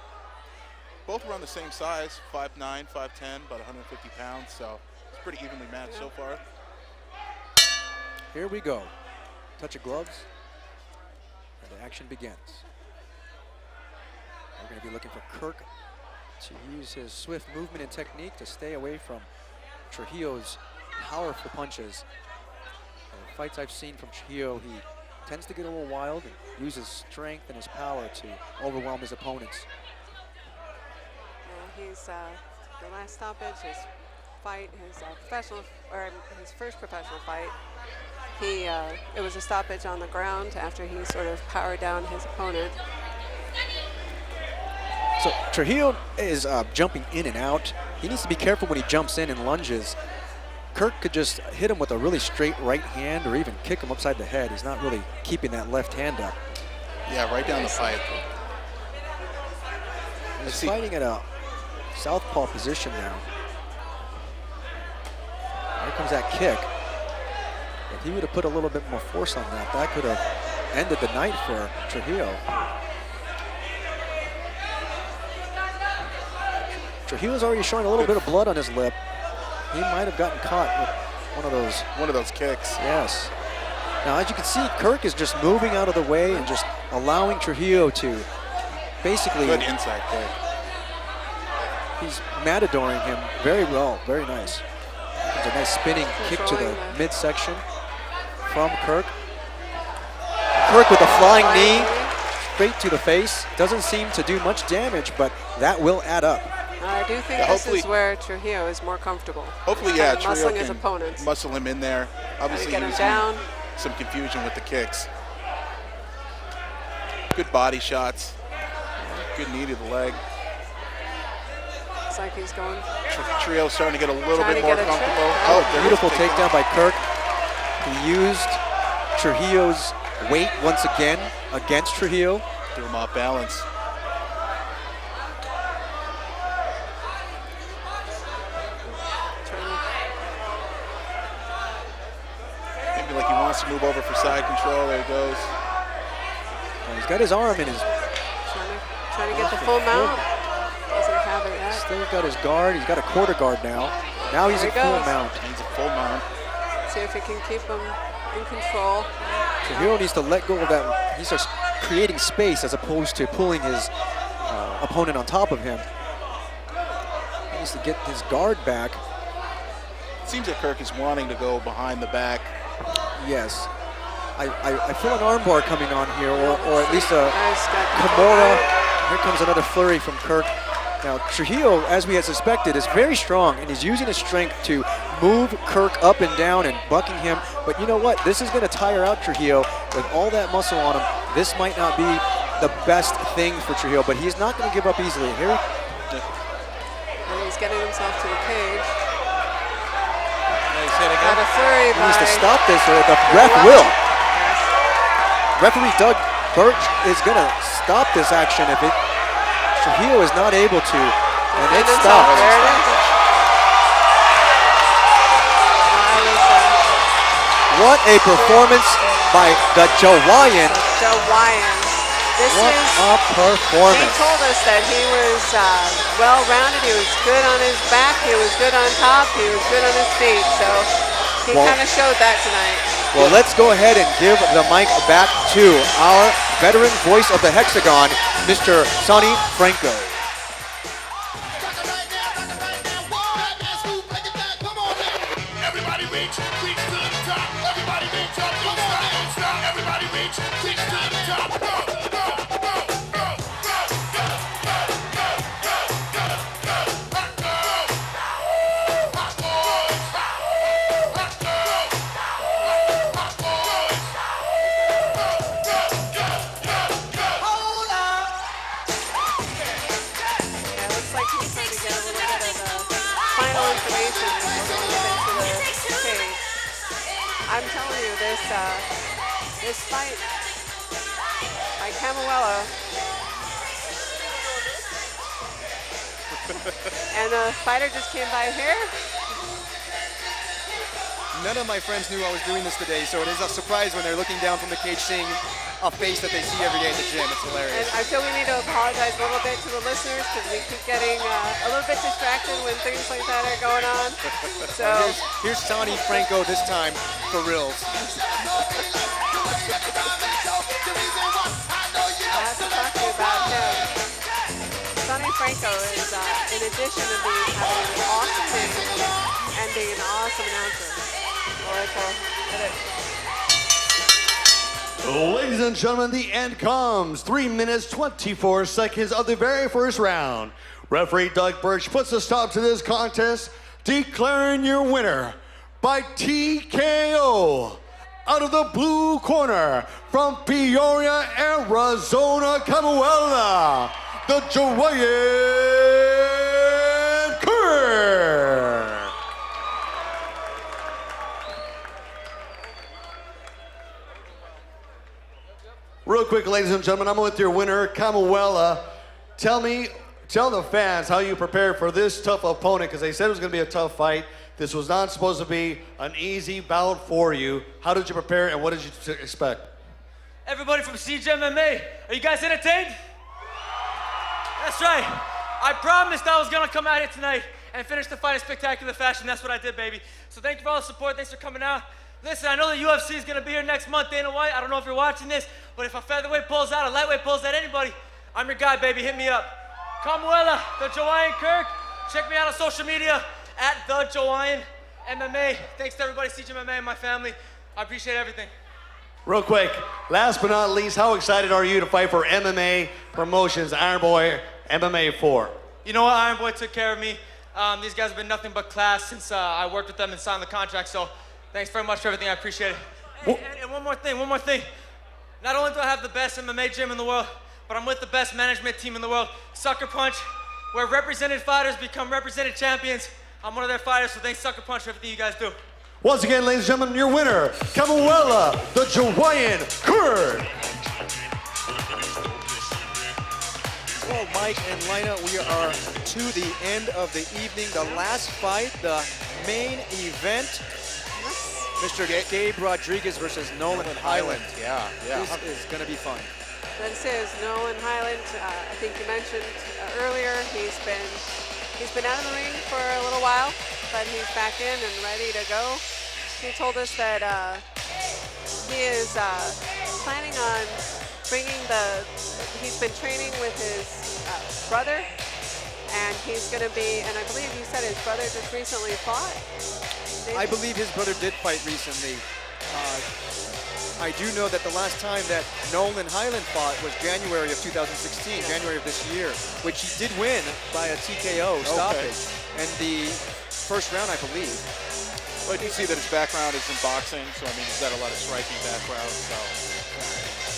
Both around the same size, 5'9", 5'10", about 150 pounds, so it's pretty evenly matched so far. Here we go. Touch of gloves, and the action begins. We're going to be looking for Kirk to use his swift movement and technique to stay away from Trujillo's powerful punches. The fights I've seen from Trujillo, he tends to get a little wild and uses strength and his power to overwhelm his opponents. Yeah, he's the last stoppage, his fight, his his first professional fight. It was a stoppage on the ground after he sort of powered down his opponent. So Trujillo is jumping in and out. He needs to be careful when he jumps in and lunges. Kirk could just hit him with a really straight right hand or even kick him upside the head. He's not really keeping that left hand up. Yeah, right down the pipe. He's fighting at a southpaw position now. Here comes that kick. If he would have put a little bit more force on that, that could have ended the night for Trujillo. Trujillo's already showing a little bit of blood on his lip. He might have gotten caught with one of those kicks. Yes. Now, as you can see, Kirk is just moving out of the way and just allowing Trujillo to basically... Good inside kick. He's matadoring him very well, very nice. There's a nice spinning kick to the midsection from Kirk. Kirk with a flying knee straight to the face. Doesn't seem to do much damage, but that will add up. I do think this is where Trujillo is more comfortable. Hopefully, yeah, Trujillo muscling his opponents. Muscle him in there. Obviously, get him he was down. Some confusion with the kicks. Good body shots. Good knee to the leg. Looks like he's going. Trujillo starting to get a little Trying bit to more get a comfortable. trick. Oh, Beautiful takedown by Kirk. He used Trujillo's weight once again against Trujillo. Threw him off balance. Maybe like he wants to move over for side control. There he goes. Well, he's got his arm in his... Trying to get the full mount. Doesn't have it yet. Still got his guard. He's got a quarter guard now. Now he's There at he full goes. mount. He's a full mount. See if he can keep him in control. Trujillo needs to let go of that. He starts creating space as opposed to pulling his opponent on top of him. He needs to get his guard back. It seems that Kirk is wanting to go behind the back. Yes. I feel an armbar coming on here, or at least a Kimura. Here comes another flurry from Kirk. Now, Trujillo, as we had suspected, is very strong, and he's using his strength to move Kirk up and down and bucking him. But you know what? This is going to tire out Trujillo with all that muscle on him. This might not be the best thing for Trujillo, but he's not going to give up easily. Here And he's getting himself to the cage. Nice hitting Got a flurry he needs to by stop this, or the ref will. Referee Doug Birch is going to stop this action if Trujillo is not able to, and it stops. There it is. What a performance by the Jawaian. This What is, a performance. he told us that he was well-rounded, he was good on his back, he was good on top, he was good on his feet, so he kind of showed that tonight. Well, let's go ahead and give the mic back to our veteran voice of the Hexagon, Mr. Sonny Franco. Everybody reach to the top. Everybody reach up, don't stop. Everybody reach to the top. I'm telling you, this fight by Camuella, and the fighter just came by here. None of my friends knew I was doing this today, so it is a surprise when they're looking down from the cage seeing a face that they see every day at the gym. It's And hilarious. I feel we need to apologize a little bit to the listeners because we keep getting a little bit distracted when things like that are going on. So Here's Sonny Franco this time for reals. I have to talk to you about him. Sonny Franco is, in addition to having an awesome name and being an awesome announcer. Ladies and gentlemen, the end comes. 3 minutes, 24 seconds of the very first round. Referee Doug Birch puts a stop to this contest, declaring your winner by TKO. Out of the blue corner, from Peoria, Arizona, Camuella, the Jawaian Kirk. quick, ladies and gentlemen, I'm with your winner, Camuela. Tell the fans how you prepared for this tough opponent, because they said it was going to be a tough fight. This was not supposed to be an easy bout for you. How did you prepare, and what did you expect? Everybody from MMA, are you guys entertained? That's right. I promised I was gonna come out here tonight and finish the fight in spectacular fashion. That's what I did, baby. So thank you for all the support. Thanks for coming out. Listen, I know the UFC is gonna be here next month, Dana White. I don't know if you're watching this, but if a featherweight pulls out, a lightweight pulls out anybody, I'm your guy, baby. Hit me up. Camuela, the Joanne Kirk. Check me out on social media at the Joanne MMA. Thanks to everybody, CJMMA and my family. I appreciate everything. Real quick, last but not least, how excited are you to fight for MMA Promotions Iron Boy MMA 4? You know what, Iron Boy took care of me. These guys have been nothing but class since I worked with them and signed the contract, so thanks very much for everything, I appreciate it. Hey, and one more thing. Not only do I have the best MMA gym in the world, but I'm with the best management team in the world, Sucker Punch, where represented fighters become represented champions. I'm one of their fighters, so thanks Sucker Punch for everything you guys do. Once again, ladies and gentlemen, your winner, Camuela, the Joanne Kirk. Well, Mike and Lina, we are to the end of the evening. The last fight, the main event. Mr. Gabe Rodriguez versus Nolan Highland. Yeah. This is going to be fun. This is Nolan Highland. I think you mentioned earlier he's been out of the ring for a little while, but he's back in and ready to go. He told us that he is planning on bringing he's been training with his brother, and he's going to be, and I believe you said his brother just recently fought? I believe his brother did fight recently. I do know that the last time that Nolan Highland fought was January of 2016, January of this year, which he did win by a TKO stoppage. And the first round, I believe. Well, I do see that his background is in boxing, so I mean, he's got a lot of striking background, so.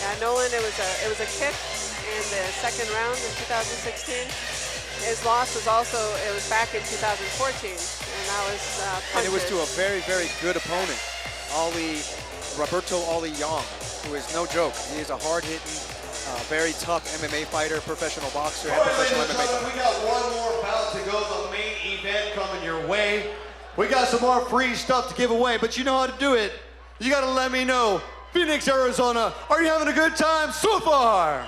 Yeah, Nolan, it was a kick in the second round in 2016. His loss was it was back in 2014, and that was punches. And it was to a very, very good opponent, Roberto Ali Young, who is no joke. He is a hard-hitting, very tough MMA fighter, professional boxer, and professional MMA fighter. We got one more bout to go, the main event coming your way. We got some more free stuff to give away, but you know how to do it. You got to let me know. Phoenix, Arizona, are you having a good time so far?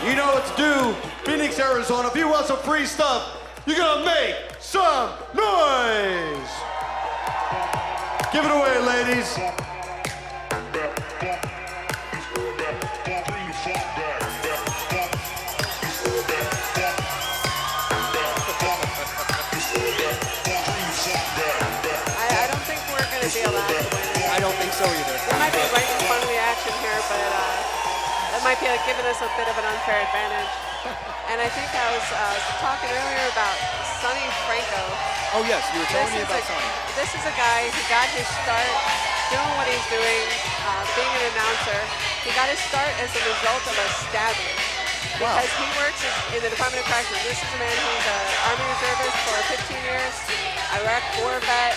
You know what to do. Phoenix, Arizona, if you want some free stuff, you got to make some noise. Give it away, ladies. I don't think we're going to be allowed to win it. I don't think so either. We might be right in front of the action here, but that might be giving us a bit of an unfair advantage. And I think I was talking earlier about Sonny Franco. Oh yes, you were telling me about Sonny. This is a guy who got his start doing what he's doing, being an announcer. He got his start as a result of a stabbing. Because he works in the Department of Corrections. This is a man who's an Army reservist for 15 years, Iraq war vet,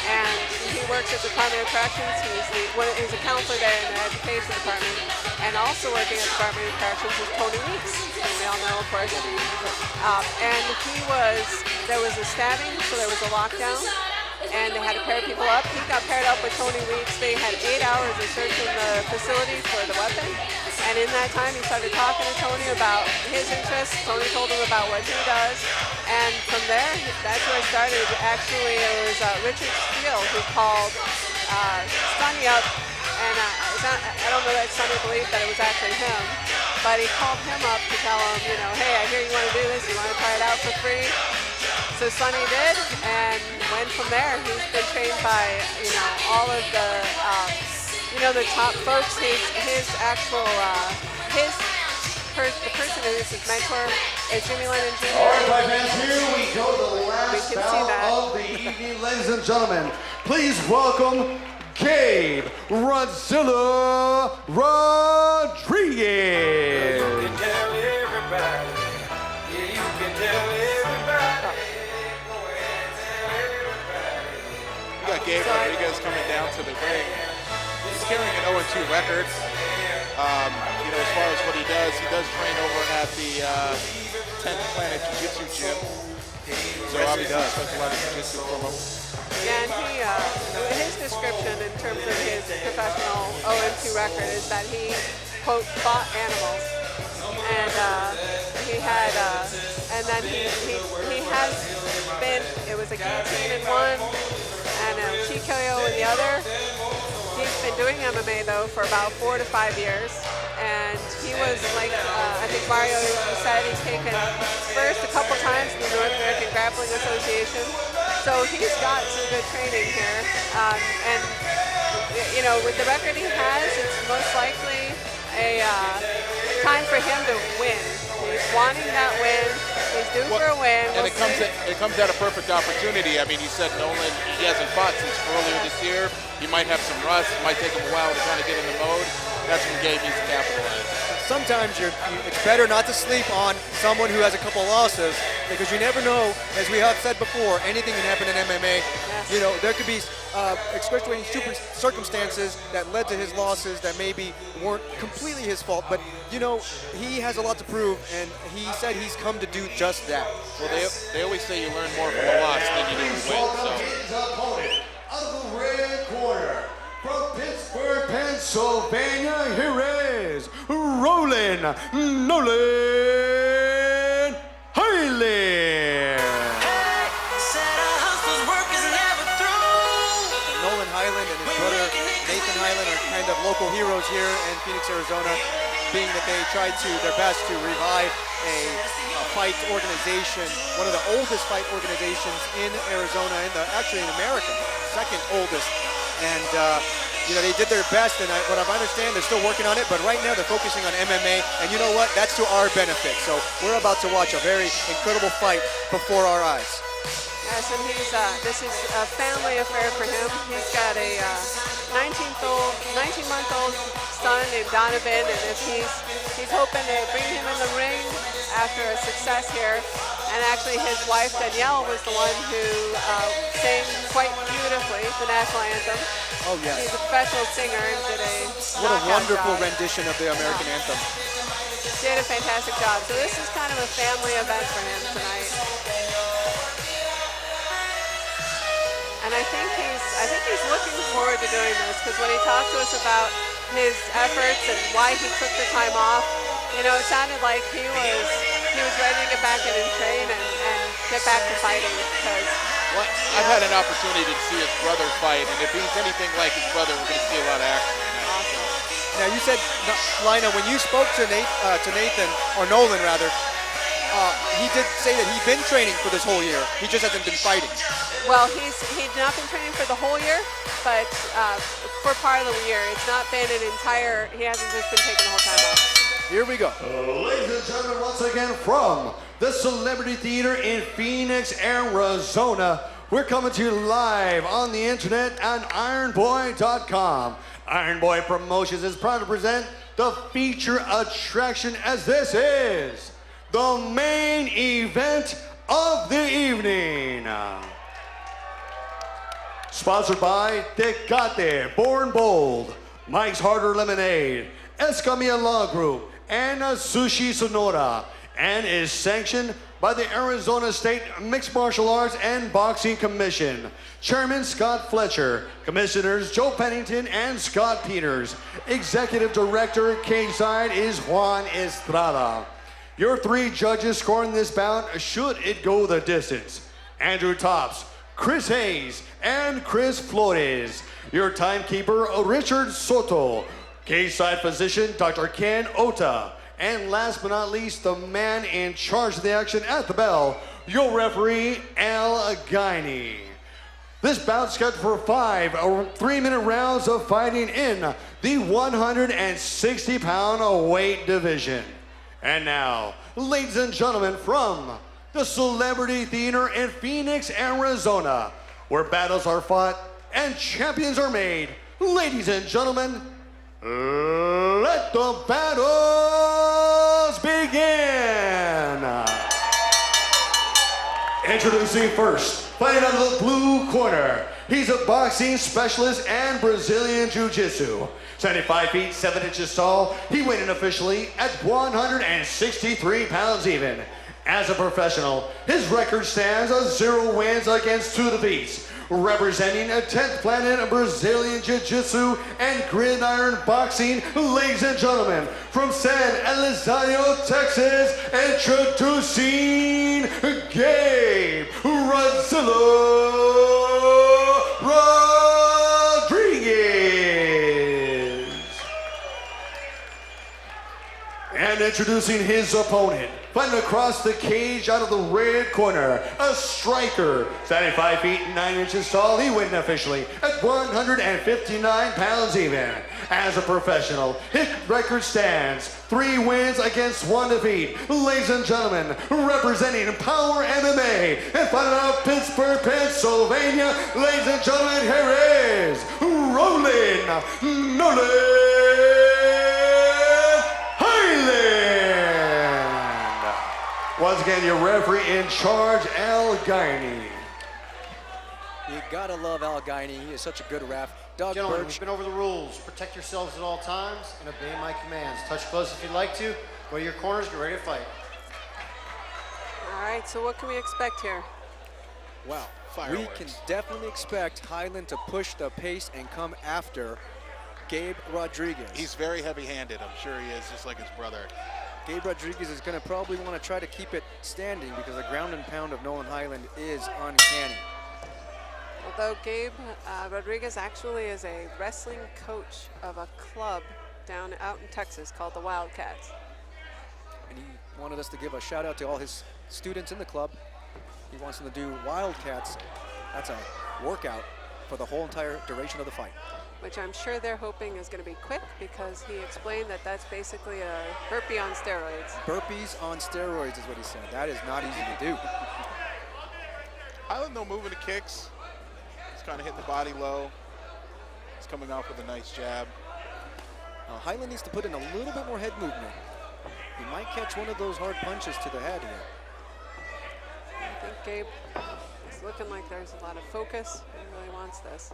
and he works at the Department of Corrections. He's a counselor there in the Education Department. And also working at the Department of Corrections is Tony Weeks, who we all know, of course. And there was a stabbing, so there was a lockdown, and they had to pair people up. He got paired up with Tony Weeks. They had 8 hours of searching the facility for the weapon. And in that time, he started talking to Tony about his interests. Tony told him about what he does. And from there, that's where it started. Actually, it was Richard Steele who called Sonny up. And I don't know that Sonny believed that it was actually him. But he called him up to tell him, hey, I hear you want to do this. You want to try it out for free? So Sonny did, and went from there. He's been trained by, all of the, the top folks. His actual, the person who is his mentor is Jimmy Lennon Jr. All right, my fans, here we go, the last bout of the evening. Ladies and gentlemen, please welcome Gabe Rodzilla Rodriguez. You can tell everybody. Yeah, you can tell everybody. Go ahead and tell everybody. We got Gabe Rodriguez coming down to the ring. He's carrying an 0-2 record. You know, as far as what he does train over at the 10th Planet Jiu-Jitsu gym. So obviously he spends a lot of jiu-jitsu from him. Yeah, and his description in terms of his professional 0-2 record is that he, quote, fought animals. And he had, and then he has been, it was a guillotine in one and a TKO in the other. He's been doing MMA though for about 4 to 5 years. And he was like, I think Mario said he's taken first a couple times in the North American Grappling Association. So he's got some good training here. And, you know, with the record he has, it's most likely a time for him to win. He's wanting that win. He's due for a win. And it comes at a perfect opportunity. I mean, you said Nolan, he hasn't fought since earlier this year. He might have some rust. It might take him a while to kind of get in the mode. That's when Gabe needs to capitalize. Sometimes it's better not to sleep on someone who has a couple losses, because you never know, as we have said before, anything can happen in MMA. Yes. You know, there could be extenuating circumstances that led to his losses that maybe weren't completely his fault, but you know, he has a lot to prove, and he said he's come to do just that. Well, they always say you learn more from a loss than you do from a win. So. His opponent out of the red corner from Pittsburgh, Pennsylvania, here is Roland Nolan Highland. Nolan Highland and his brother Nathan Highland are kind of local heroes here in Phoenix, Arizona, being that they tried their best to revive a fight organization, one of the oldest fight organizations in Arizona, actually in America, second oldest. And you know, they did their best, and what I understand, they're still working on it, but right now they're focusing on MMA, and you know what? That's to our benefit. So we're about to watch a very incredible fight before our eyes. Yes, and this is a family affair for him. He's got a 19-month-old son named Donovan, and if he's hoping to bring him in the ring after a success here. And actually his wife Danielle was the one who sang quite beautifully the national anthem. Oh yes. He's a professional singer and did what a wonderful job. rendition of the American anthem. Did a fantastic job. So this is kind of a family event for him tonight. And I think he's looking forward to doing this, because when he talked to us about his efforts and why he took the time off, you know, it sounded like he was ready to get back in and train and get back to fighting. Because I've had an opportunity to see his brother fight, and if he's anything like his brother, we're going to see a lot of action tonight. Awesome. Now you said, Lina, when you spoke to Nathan, or Nolan rather, he did say that he'd been training for this whole year. He just hasn't been fighting. Well, he'd not been training for the whole year, but for part of the year. It's not been an entire, he hasn't just been taking the whole time off. Here we go. Ladies and gentlemen, once again from the Celebrity Theater in Phoenix, Arizona, we're coming to you live on the internet on ironboy.com. Iron Boy Promotions is proud to present the feature attraction, as this is the main event of the evening. Sponsored by Tecate, Born Bold, Mike's Harder Lemonade, Escamilla Law Group, and Sushi Sonora, and is sanctioned by the Arizona State Mixed Martial Arts and Boxing Commission. Chairman Scott Fletcher, Commissioners Joe Pennington and Scott Peters. Executive Director K-Side is Juan Estrada. Your three judges scoring this bout, should it go the distance: Andrew Tops, Chris Hayes, and Chris Flores. Your timekeeper, Richard Soto. K-Side physician, Dr. Ken Ota. And last but not least, the man in charge of the action at the bell, your referee, Al Guiney. This bout scheduled for 5 3-minute rounds of fighting in the 160-pound weight division. And now, ladies and gentlemen, from the Celebrity Theater in Phoenix, Arizona, where battles are fought and champions are made, ladies and gentlemen, let the battles begin. Introducing first, fighting out of the blue corner. He's a boxing specialist and Brazilian Jiu-Jitsu. 75 feet, 7 inches tall. He weighed in officially at 163 pounds even. As a professional, his record stands of 0 wins against 2 defeats. Representing a 10th planet Brazilian Jiu-Jitsu and gridiron boxing, ladies and gentlemen, from San Elizario, Texas, introducing Gabe Rodriguez. And introducing his opponent, fighting across the cage out of the red corner, a striker, 75 feet, 9 inches tall. He weighed in officially at 159 pounds even. As a professional, his record stands 3 wins against 1 defeat. Ladies and gentlemen, representing Power MMA and fighting out of Pittsburgh, Pennsylvania, ladies and gentlemen, here is Roland Highland. Once again, your referee in charge, Al Guiney. You gotta love Al Guiney. He is such a good ref. Doug Gentlemen, Birch. we've been over the rules. Protect yourselves at all times and obey my commands. Touch gloves if you'd like to. Go to your corners, get ready to fight. All right, so what can we expect here? Wow. Fireworks. We can definitely expect Highland to push the pace and come after Gabe Rodriguez. He's very heavy-handed. I'm sure he is, just like his brother. Gabe Rodriguez is going to probably want to try to keep it standing because the ground and pound of Nolan Highland is uncanny. Although Gabe Rodriguez actually is a wrestling coach of a club out in Texas called the Wildcats. And he wanted us to give a shout out to all his students in the club. He wants them to do Wildcats. That's a workout for the whole entire duration of the fight. Which I'm sure they're hoping is going to be quick because he explained that that's basically a burpee on steroids. Burpees on steroids is what he said. That is not easy to do. Highland, though, moving the kicks. He's kind of hitting the body low. He's coming off with a nice jab. Highland needs to put in a little bit more head movement. He might catch one of those hard punches to the head here. I think Gabe is looking like there's a lot of focus. He really wants this.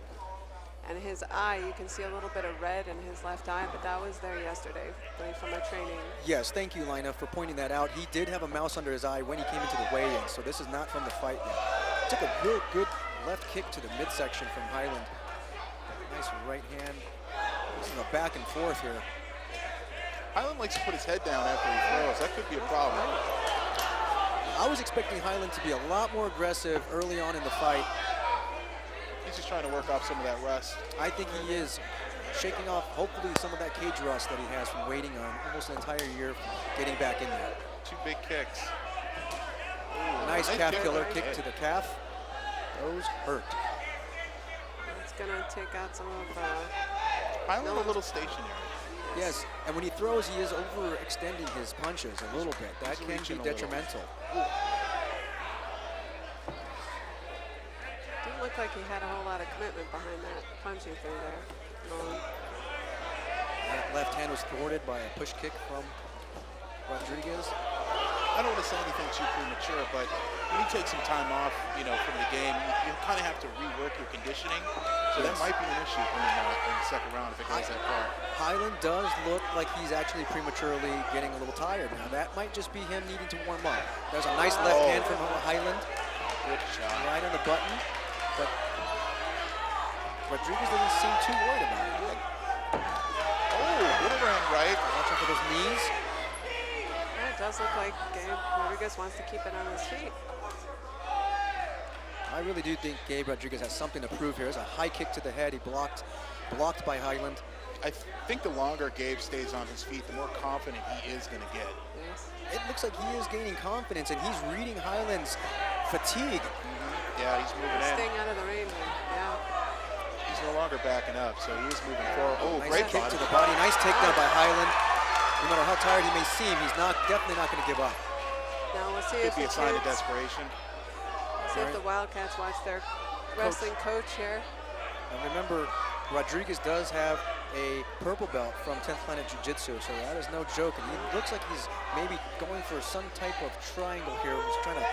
And his eye, you can see a little bit of red in his left eye, but that was there yesterday from our training. Yes, thank you, Lina, for pointing that out. He did have a mouse under his eye when he came into the weigh-in, so this is not from the fight yet. Took a real good left kick to the midsection from Highland. Nice right hand. This is a back and forth here. Highland likes to put his head down after he throws. That could be a problem. I was expecting Highland to be a lot more aggressive early on in the fight. He's just trying to work off some of that rust. I think he is shaking off, hopefully, some of that cage rust that he has from waiting on almost an entire year getting back in there. 2 big kicks. Ooh, nice calf killer right kick hit. to the calf. Those hurt. It's going to take out some of Highland a little stationary. Yes, and when he throws, he is overextending his punches a little bit. That He's can reaching be a little. detrimental. Didn't look like he had a whole lot of commitment behind that punch he threw there. That left hand was thwarted by a push kick from Rodriguez. I don't want to say anything too premature, but when you take some time off, from the game, you kind of have to rework your conditioning. So that might be an issue coming out in the second round if it goes that far. Highland does look like he's actually prematurely getting a little tired now. That might just be him needing to warm up. There's a nice left hand from Highland. Good shot. Right on the button, but Rodriguez doesn't seem too worried about it. Oh, good around right. Watch out for those knees. It does look like Gabe Rodriguez wants to keep it on his feet. I really do think Gabe Rodriguez has something to prove here. There's a high kick to the head. He blocked by Highland. I think the longer Gabe stays on his feet, the more confident he is going to get. Yes. It looks like he is gaining confidence, and he's reading Highland's fatigue. Yeah, he's moving in. Staying out of the range. Yeah. He's no longer backing up, so he is moving forward. Oh, Nice great kick body. to the body. Nice takedown by Highland. No matter how tired he may seem, he's definitely not going to give up. Now we'll see Could if be the a sign of kids- desperation. See if the Wildcats watch their wrestling coach here. And remember, Rodriguez does have a purple belt from 10th Planet Jiu-Jitsu, so that is no joke. And he looks like he's maybe going for some type of triangle here. He's trying to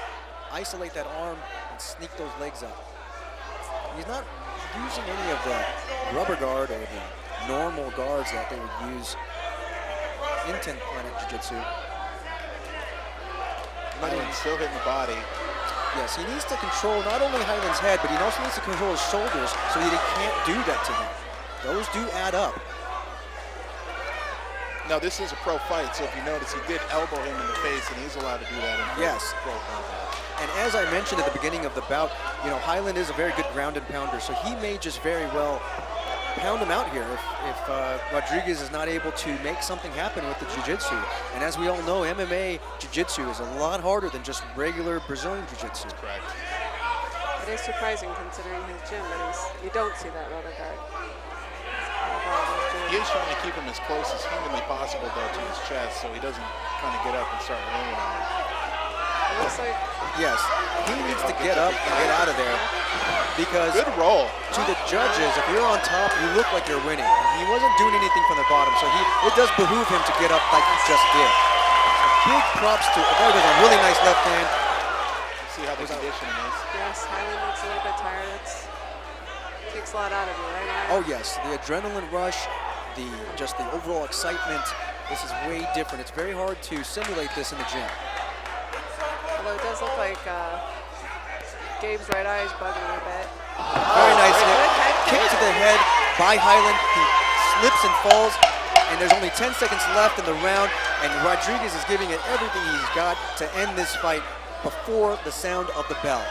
isolate that arm and sneak those legs up. He's not using any of the rubber guard or the normal guards that they would use in 10th Planet Jiu-Jitsu. Highland's still hitting the body. Yes, he needs to control not only Highland's head, but he also needs to control his shoulders so that he can't do that to him. Those do add up. Now, this is a pro fight, so if you notice, he did elbow him in the face, and he's allowed to do that in Yes. pro combat. And as I mentioned at the beginning of the bout, you know, Highland is a very good ground and pounder, so he may just very well pound him out here if Rodriguez is not able to make something happen with the jiu-jitsu. And as we all know, MMA jiu-jitsu is a lot harder than just regular Brazilian jiu-jitsu. Correct. It is surprising considering his gym, but you don't see that rubber guard. He is trying to keep him as close as humanly possible, though, to his chest, so he doesn't kind of get up and start laying on him. Looks like Yes, he needs to get up and get out of there because good roll. To the judges, if you're on top, you look like you're winning. He wasn't doing anything from the bottom, so it does behoove him to get up like he just did. So big props to, that was a really nice left hand. See how the conditioning is. yes, Highland looks a little bit tired. It takes a lot out of you, right? Ryan? Oh yes, the adrenaline rush, just the overall excitement. This is way different. It's very hard to simulate this in the gym. Although it does look like Gabe's right eye is bugging a bit. Very nice kick to the head by Highland. He slips and falls, and there's only 10 seconds left in the round, and Rodriguez is giving it everything he's got to end this fight before the sound of the bell.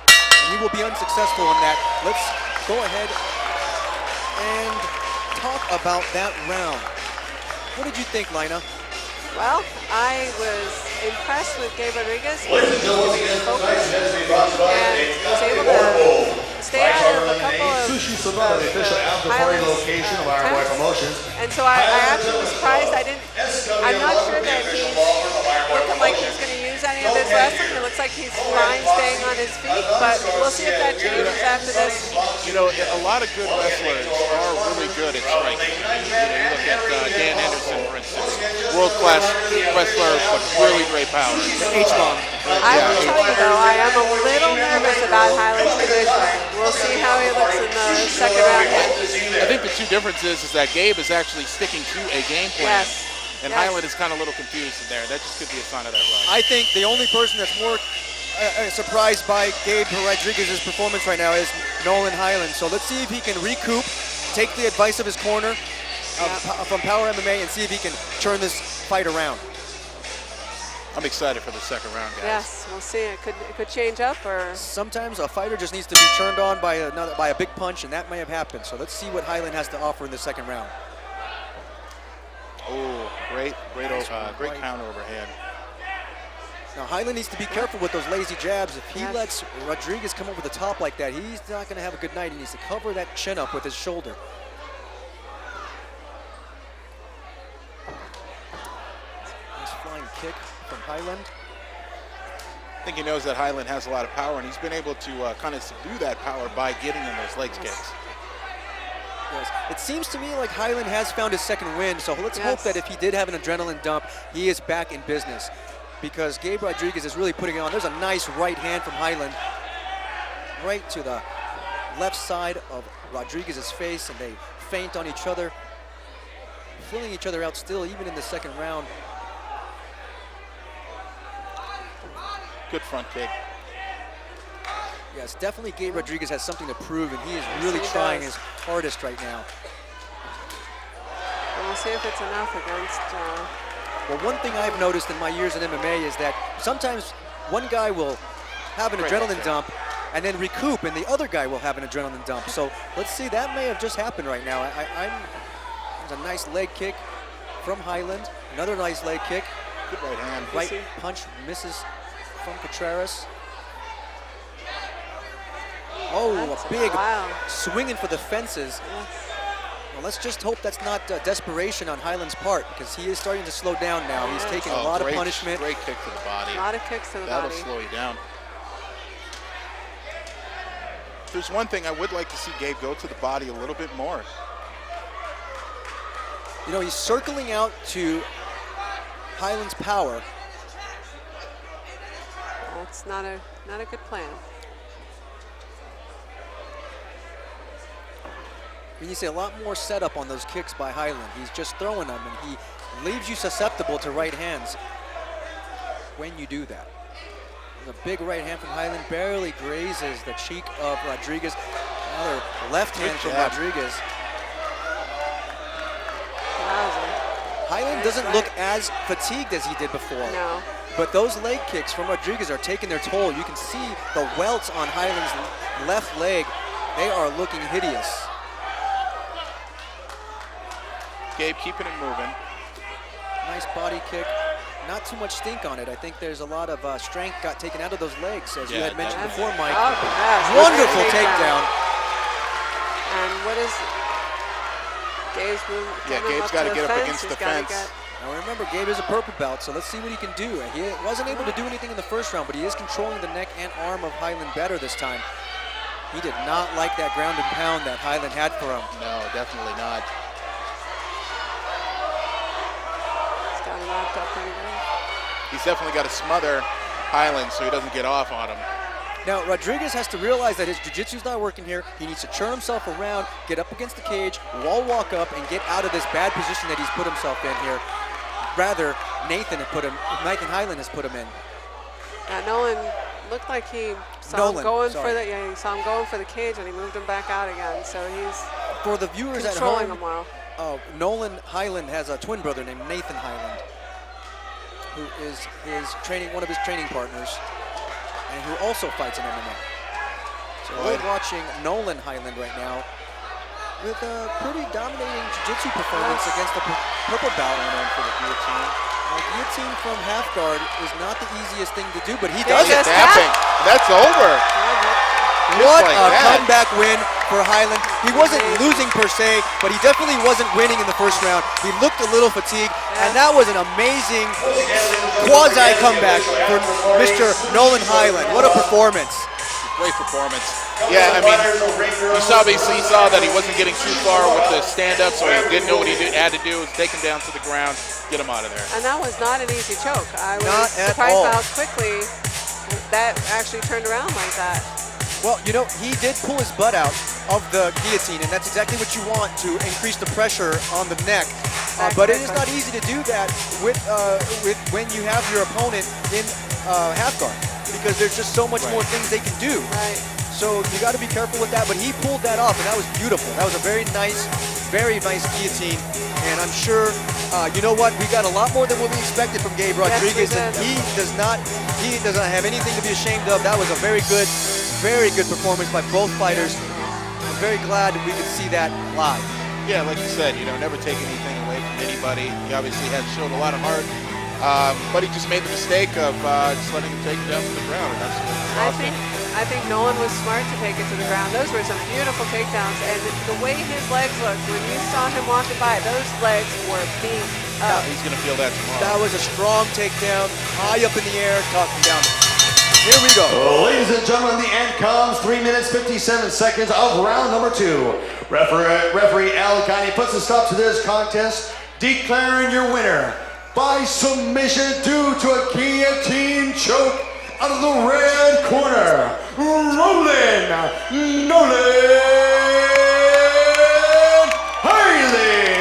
And he will be unsuccessful in that. Let's go ahead and talk about that round. What did you think, Lina? Well, I was impressed with Gabe Rodriguez. He was focused and was able to stay out of a couple of Sushi Soba, the official after-party location of Iron Boy Promotions. And so I actually was surprised. I'm not sure that he's looking like he's going to use any of his wrestling. It looks like he's fine staying on his feet, but we'll see if that changes after this. You know, a lot of good wrestlers are really good at striking. You look at Dan Anderson, for instance, world-class wrestler, but really great power. The H-bomb. I will tell you though, I am a little nervous about Highland's conditioning. We'll see how he looks in the second round. I think the two differences is that Gabe is actually sticking to a game plan. Yes. And Highland is kind of a little confused in there. That just could be a sign of that rush. I think the only person that's more surprised by Gabe Rodriguez's performance right now is Nolan Highland. So let's see if he can recoup, take the advice of his corner from Power MMA, and see if he can turn this fight around. I'm excited for the second round, guys. Yes, we'll see. It could change up, or sometimes a fighter just needs to be turned on by a big punch, and that may have happened. So let's see what Highland has to offer in the second round. Oh, great counter overhand. Now Highland needs to be careful with those lazy jabs. If he lets Rodriguez come over the top like that, he's not going to have a good night. He needs to cover that chin up with his shoulder. Nice flying kick from Highland. I think he knows that Highland has a lot of power, and he's been able to kind of subdue that power by getting in those leg kicks. Yes. It seems to me like Highland has found his second win, so let's hope that if he did have an adrenaline dump, he is back in business, because Gabe Rodriguez is really putting it on. There's a nice right hand from Highland right to the left side of Rodriguez's face, and they feint on each other, filling each other out still, even in the second round. Good front kick. Yes, definitely Gabe Rodriguez has something to prove, and he is really trying his hardest right now. And we'll see if it's enough against... Well, one thing I've noticed in my years in MMA is that sometimes one guy will have an adrenaline dump and then recoup, and the other guy will have an adrenaline dump. So let's see, that may have just happened right now. There's a nice leg kick from Highland, another nice leg kick. Good right hand. Right punch misses from Contreras. Oh, a big swinging for the fences. Well, let's just hope that's not desperation on Highland's part, because he is starting to slow down now. He's taking a lot of punishment. Great kick to the body. A lot of kicks to the body. That'll slow you down. There's one thing I would like to see Gabe go to the body a little bit more. You know, he's circling out to Highland's power. That's not a good plan. And you see a lot more setup on those kicks by Highland. He's just throwing them, and he leaves you susceptible to right hands when you do that. There's a big right hand from Highland, barely grazes the cheek of Rodriguez. Another left hand from Rodriguez. Highland doesn't look as fatigued as he did before. No. But those leg kicks from Rodriguez are taking their toll. You can see the welts on Highland's left leg. They are looking hideous. Gabe keeping it moving. Nice body kick. Not too much stink on it. I think there's a lot of strength got taken out of those legs, as you had mentioned before, Mike. Oh, yes. Wonderful takedown. And what is Gabe's move? Yeah, Gabe's got to get up against the fence. Now remember, Gabe is a purple belt, so let's see what he can do. He wasn't able to do anything in the first round, but he is controlling the neck and arm of Highland better this time. He did not like that ground and pound that Highland had for him. No, definitely not. He's got him wrapped up pretty good. He's definitely got to smother Highland so he doesn't get off on him. Now, Rodriguez has to realize that his jiu-jitsu's not working here. He needs to turn himself around, get up against the cage, wall walk up, and get out of this bad position that he's put himself in here. Rather, Nathan Highland has put him in. Nolan looked like he saw him going for the he saw him going for the cage, and he moved him back out again. So he's for the viewers at controlling home. Him well. Nolan Highland has a twin brother named Nathan Highland, who is one of his training partners, and who also fights in MMA. So we're watching Nolan Highland right now with a pretty dominating jiu-jitsu performance against the purple belt. Going for the guillotine. Guillotine from half guard is not the easiest thing to do, but he does it. That's over. What a comeback win for Highland. He wasn't losing per se, but he definitely wasn't winning in the first round. He looked a little fatigued, and that was an amazing quasi comeback for Mr. Nolan Highland. What a performance. Great performance. Yeah, I mean, you saw that he wasn't getting too far with the stand-up, so he didn't know what he had to do was take him down to the ground, get him out of there. And that was not an easy choke. I was Not at surprised all. how quickly that actually turned around like that. Well, you know, he did pull his butt out of the guillotine, and that's exactly what you want to increase the pressure on the neck. But it is not easy to do that with when you have your opponent in half guard, because there's just so much more things they can do. Right. So you got to be careful with that. But he pulled that off, and that was beautiful. That was a very nice guillotine. And I'm sure, you know what? We got a lot more than what we expected from Gabe Rodriguez, and he doesn't have anything to be ashamed of. That was a very good performance by both fighters. I'm very glad that we could see that live. Yeah, like you said, never take anything away from anybody. He obviously has showed a lot of heart, but he just made the mistake of just letting him take it down to the ground, and that's I think Nolan was smart to take it to the ground. Those were some beautiful takedowns, and the way his legs looked when you saw him walking by, those legs were beat up. He's going to feel that tomorrow. That was a strong takedown, high up in the air, talking down. Here we go. Ladies and gentlemen, the end comes 3 minutes, 57 seconds of round number 2. Referee Al Guiney puts a stop to this contest, declaring your winner by submission due to a guillotine choke out of the red corner, Nolan Highland.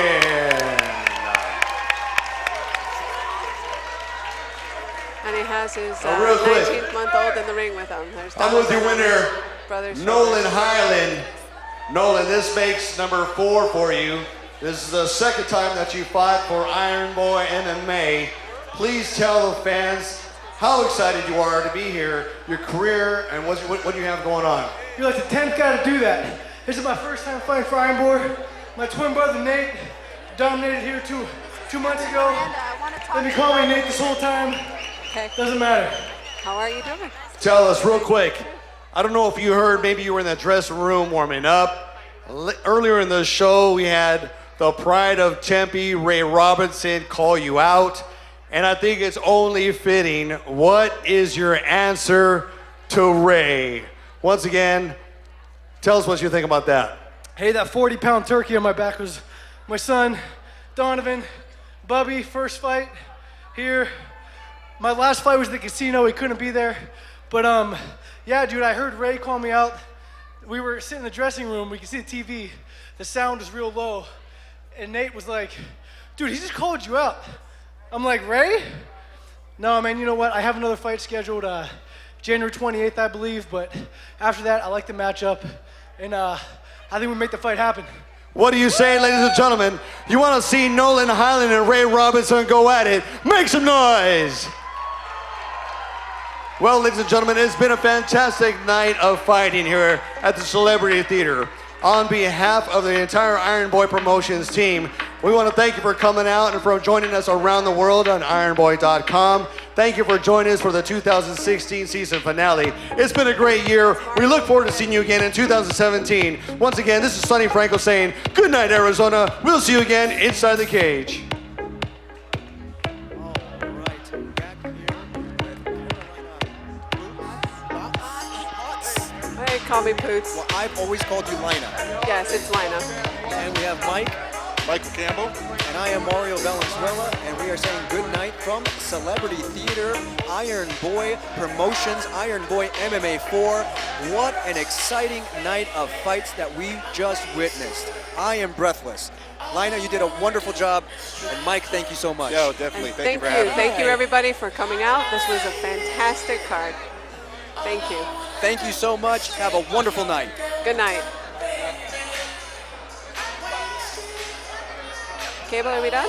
And he has his real quick. 19-month-old in the ring with him. There's I'm with your winner, brothers. Nolan Highland. Nolan, this makes number 4 for you. This is the second time that you fought for Iron Boy MMA. Please tell the fans how excited you are to be here, your career, and what you have going on. You're like the 10th guy to do that. This is my first time fighting for Iron Boy. My twin brother Nate dominated here two months ago. They've been calling me Nate this whole time. Okay. Doesn't matter. How are you doing? Tell us real quick. I don't know if you heard, maybe you were in that dressing room warming up. Earlier in the show, we had the pride of Tempe, Ray Robinson, call you out. And I think it's only fitting. What is your answer to Ray? Once again, tell us what you think about that. Hey, that 40-pound turkey on my back was my son, Donovan. Bubby, first fight here. My last fight was at the casino. He couldn't be there. But yeah, dude, I heard Ray call me out. We were sitting in the dressing room. We could see the TV. The sound was real low. And Nate was like, dude, he just called you out. I'm like, Ray? No, man, you know what? I have another fight scheduled January 28th, I believe. But after that, I like the matchup. And I think we make the fight happen. What do you say, ladies and gentlemen? You want to see Nolan Highland and Ray Robinson go at it? Make some noise! Well, ladies and gentlemen, it's been a fantastic night of fighting here at the Celebrity Theater. On behalf of the entire Iron Boy Promotions team, we want to thank you for coming out and for joining us around the world on ironboy.com. Thank you for joining us for the 2016 season finale. It's been a great year. We look forward to seeing you again in 2017. Once again, this is Sonny Franco saying, good night, Arizona. We'll see you again inside the cage. Hey, call me Poots. Well, I've always called you Lina. Yes, it's Lina. And we have Mike. Michael Campbell. And I am Mario Valenzuela, and we are saying good night from Celebrity Theater, Iron Boy Promotions, Iron Boy MMA 4. What an exciting night of fights that we just witnessed. I am breathless. Lina, you did a wonderful job, and Mike, thank you so much. Yo, definitely. And Thank you for having me. Thank you, everybody, for coming out. This was a fantastic card. Thank you. Thank you so much. Have a wonderful night. Good night. Cable, are we done?